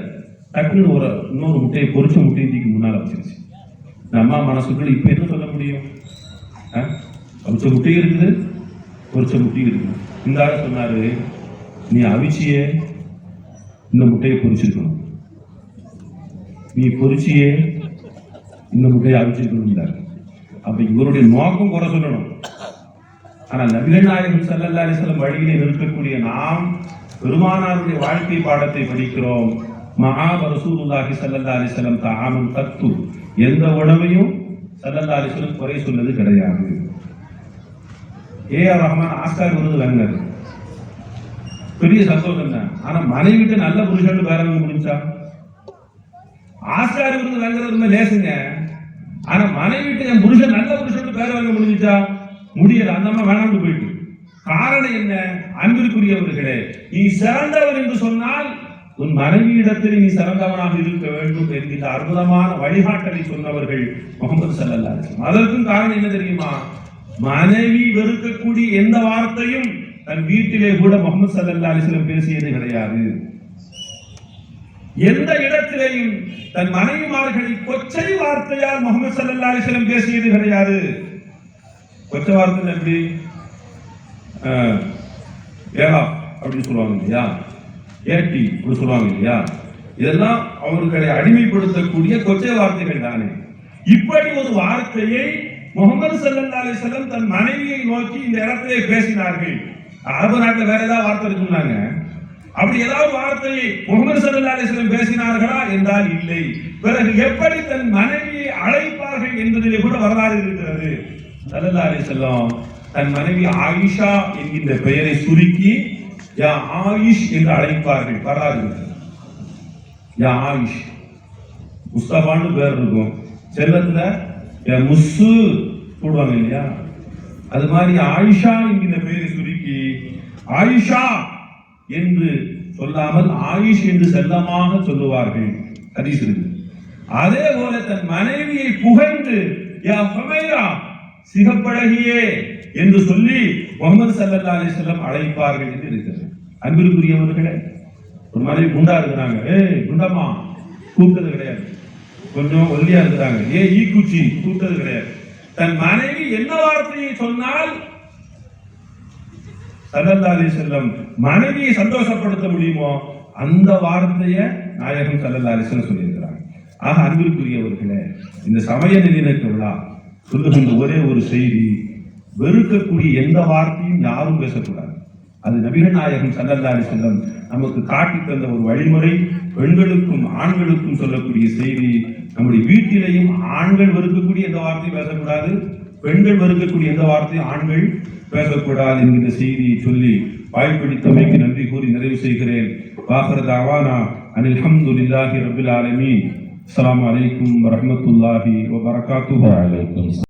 டக்குன்னு ஒரு இன்னொரு முட்டையை பொரிச்ச முட்டையை தூக்கி முன்னால வச்சிருச்சு. இந்த அம்மா மனசுக்குள்ள இப்ப என்ன சொல்ல முடியும்? அவிச்ச முட்டையும் இருக்குது, பொரிச்ச முட்டையும் இருக்குது. இந்த ஆள் சொன்னாரு, நீ அவிச்சியே இந்த முட்டையை பொரிச்சிருக்கணும், நீ பொரிச்சியே இந்த முட்டையை அவிச்சிருக்கணும். அப்ப இவருடைய நோக்கம் குறை சொல்லணும். ஆனா நபிகள் நாயகம் ஸல்லல்லாஹு அலைஹி வஸல்லம் வழியிலே நிற்கக்கூடிய நாம் பெருமானாருடைய வாழ்க்கை பாடத்தை படிக்கிறோம். மஆப ரசூலுல்லாஹி ஸல்லல்லாஹு அலைஹி வஸல்லம் தஆமன் கத்து. எந்த உணவையும் ஸல்லல்லாஹு அலைஹி வஸல்லம் குறை சொன்னது கிடையாது. ஏஆர் ரஹ்மான் ஆஸ்கார் விருது வாங்கினாரு, பெரிய சந்தோஷம் தான். ஆனா மனைவிட்டு நல்ல புருஷன் வேற முடிஞ்சா? ஆஸ்கார் விருது வாங்குறது லேசுங்க. ஆனா மனைவிட்டு என் புருஷன் நல்ல புருஷன் பேர வாங்க முடிஞ்சுச்சா? முடியல. அந்த அம்மா வேணாம்னு போயிட்டு. காரணம் என்ன? அன்பிற்குரியவர்களே, நீ சிறந்தவர் என்று சொன்னால் உன் மனைவியிடத்தில் நீ சிறந்தவனாக இருக்க வேண்டும் என்கிற அற்புதமான வழிகாட்டலை சொன்னவர்கள் முகமது ஸல்லல்லாஹு அலைஹி வஸல்லம். அதற்கும் காரணம் என்ன தெரியுமா? மனைவி வெறுக்கக்கூடிய எந்த வார்த்தையும் தன் வீட்டிலே கூட முகமது ஸல்லல்லாஹு அலைஹி வஸல்லம் பேசியது கிடையாது. எந்த இடத்திலேயும் தன் மனைவிமார்களை கொச்சை வார்த்தையால் முகமது ஸல்லல்லாஹு அலைஹி வஸல்லம் பேசியது கிடையாது. கொச்சை வார்த்தை எப்படி? ஏகா அப்படின்னு சொல்லுவாங்க இல்லையா, ஏட்டி அப்படி சொல்லுவாங்க இல்லையா, இதெல்லாம் அவர்களை அடிமைப்படுத்தக்கூடிய கொச்சை வார்த்தைகள் தானே. இப்படி ஒரு வார்த்தையை முகமது ஸல்லல்லாஹு அலைஹி வஸல்லம் தன் மனைவியை நோக்கி இந்த இடத்திலே பேசினார்கள். அரபு நாட்டில் வேற ஏதாவது வார்த்தை இருக்குன்னாங்க. அப்படி ஏதாவது வார்த்தையை முகமது ஸல்லல்லாஹு அலைஹி வஸல்லம் பேசினார்களா என்றால் இல்லை. பிறகு எப்படி தன் மனைவியை அழைப்பார்கள் என்பதிலே கூட வரலாறு இருக்கிறது. ஸல்லல்லாஹு அலைஹி வஸல்லம் தன் மனைவி ஆயிஷா என்கின்ற பெயரை சுருக்கி யா ஆயிஷ் என்று அழைப்பார்கள். வரலாறு இருக்கிறது. யா ஆயிஷ், முஸ்தபான்னு பேர் இருக்கும். செல்லத்துல முஸ்ஸு போடுவாங்க இல்லையா, அது மாதிரி ஆயிஷா என்கிற பெயரை சுருக்கி ஆயிஷா என்று சொல்லாமல் ஆயிஷ் என்று செல்லமாக சொல்லுவார்கள் ஹதீஸ் இருக்கு. அதே போல தன் மனைவியை புகழ்ந்து யா ஹுமைரா சிகப்பழகியே என்று சொல்லி முகமது ஸல்லல்லாஹு அலைஹி வஸல்லம் அழைப்பார்கள் என்று இருக்கிறது. அன்பிற்குரியவர்களே, ஒரு மனைவி குண்டா இருக்கிறாங்க, குண்டம்மா கூப்பிட்டது கிடையாது. கொஞ்சம் ஒல்லியா இருக்கிறாங்க, ஈக்குச்சி கூப்பிட்டது கிடையாது. தன் மனைவி என்ன வார்த்தையை சொன்னால் ஸல்லல்லாஹு அலைஹி வஸல்லம் மனைவியை சந்தோஷப்படுத்த முடியுமோ அந்த வார்த்தையை நாயகம் ஸல்லல்லாஹு அலைஹி வஸல்லம் சொல்லியிருக்கிறாங்க. ஆக அன்பிற்குரியவர்களே, இந்த சமய நிலைநிறுத்த விழா சொல்லுகின்ற ஒரே ஒரு செய்தி, வெறுக்கக்கூடிய எந்த வார்த்தையும் யாரும் பேசக்கூடாது. அது நபிகள் நாயகம் ஸல்லல்லாஹு அலைஹி வஸல்லம் நமக்கு காட்டி தந்த ஒரு வழிமுறை. பெண்களுக்கும் ஆண்களுக்கும் சொல்லக்கூடிய செய்தி, நம்முடைய வீட்டிலேயும் ஆண்கள் வெறுக்கக்கூடிய எந்த வார்த்தையும் பேசக்கூடாது, பெண்கள் வெறுக்கக்கூடிய எந்த வார்த்தையும் ஆண்கள் பேசக்கூடாது என்கிற செய்தியை சொல்லி வாய்ப்பிடித்தமைக்கு நன்றி கூறி நிறைவு செய்கிறேன். வாஹிரு தஅவானா அனில் ஹம்துலில்லாஹி ரப்பில் ஆலமீன். அஸ்ஸலாமு அலைக்கும் வரஹ்மத்துல்லாஹி வபரகாத்துஹு.